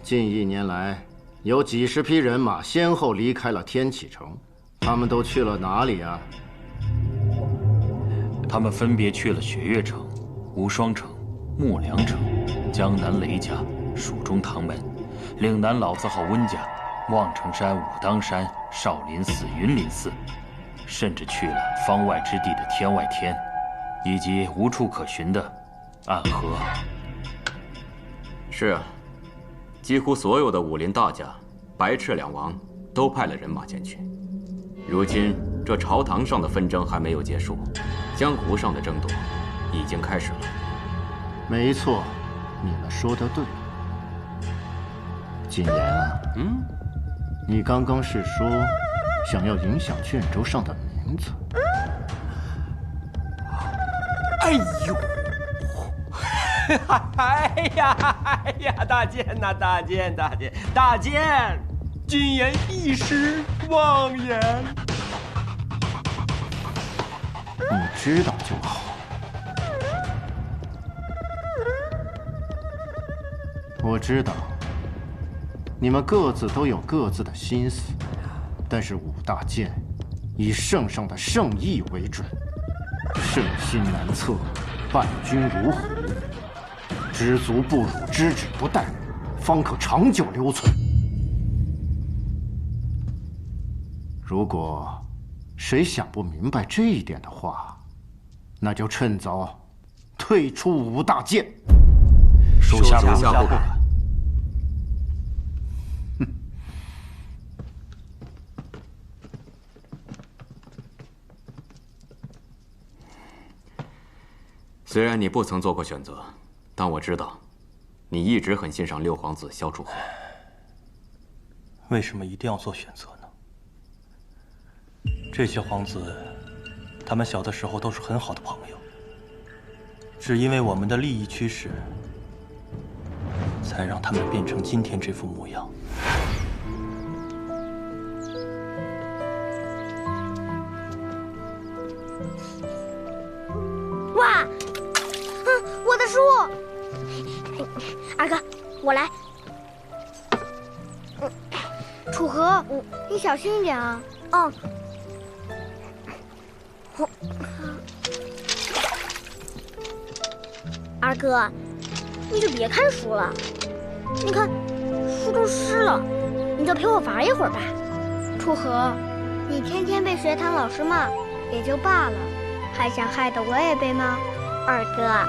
近1年来，有几十批人马先后离开了天启城，他们都去了哪里啊？他们分别去了雪月城、无双城、木梁城、江南雷家、蜀中唐门、岭南老字号温家、望城山、武当山、少林寺、云林寺，甚至去了方外之地的天外天，以及无处可寻的暗河。是啊，几乎所有的武林大家、白赤两王都派了人马前去。如今这朝堂上的纷争还没有结束，江湖上的争夺已经开始了。没错，你们说得对。谨言啊，你刚刚是说想要影响卷轴上的名字？哎呦！哎呀！大剑呐，大剑！谨言一时妄言。你知道就好。我知道，你们各自都有各自的心思，但是武大剑以圣上的圣意为准，圣心难测，伴君如虎，知足不辱，知止不殆，方可长久留存。如果谁想不明白这一点的话，那就趁早退出武大剑。属下不敢。虽然你不曾做过选择，但我知道，你一直很欣赏六皇子萧楚河。为什么一定要做选择呢？这些皇子，他们小的时候都是很好的朋友，只因为我们的利益驱使，才让他们变成今天这副模样。哇！我的书！二哥，我来。楚河，你小心一点啊。嗯。二哥，你就别看书了，你看书都湿了，你就陪我玩一会儿吧。楚河，你天天被学堂老师骂也就罢了，还想害得我也被骂？二哥，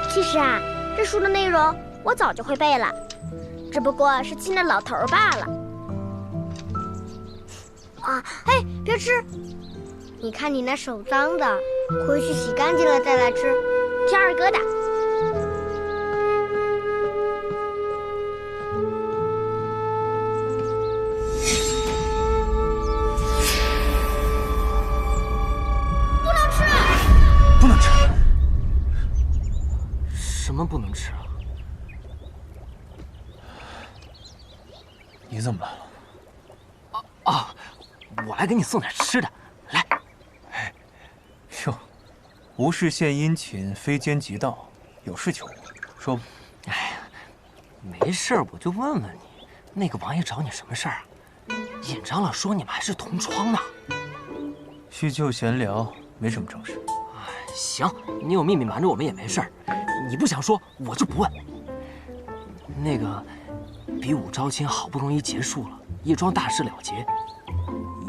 其实啊，这书的内容我早就会背了，只不过是亲了老头罢了。啊，嘿，别吃！你看你那手脏的，回去洗干净了再来吃。听二哥的。不能吃！不能吃！什么不能吃啊？你怎么来了？啊，我来给你送点吃的。来。哟，无事献殷勤，非奸即盗，有事求我，说吧。哎呀，没事，我就问问你，那个王爷找你什么事儿啊？尹长老说你们还是同窗呢。叙旧闲聊，没什么正事。行，你有秘密瞒着我们也没事儿，你不想说，我就不问。那个，比武招亲好不容易结束了，叶庄大事了结，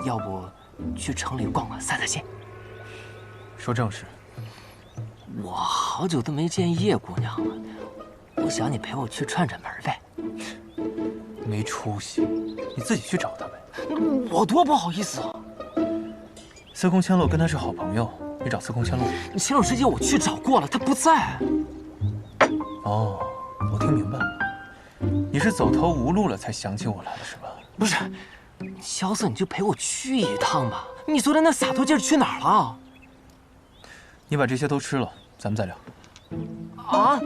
要不去城里逛逛，散散心？说正事。我好久都没见叶姑娘了，我想你陪我去串串门呗。没出息，你自己去找她呗。我多不好意思啊！司空千洛跟她是好朋友，你找司空千路。千路师姐，我去找过了，他不在。哦，我听明白了，你是走投无路了才想起我来了，是吧？不是，萧瑟，你就陪我去一趟吧。你昨天那洒脱劲儿去哪儿了？你把这些都吃了，咱们再聊。啊？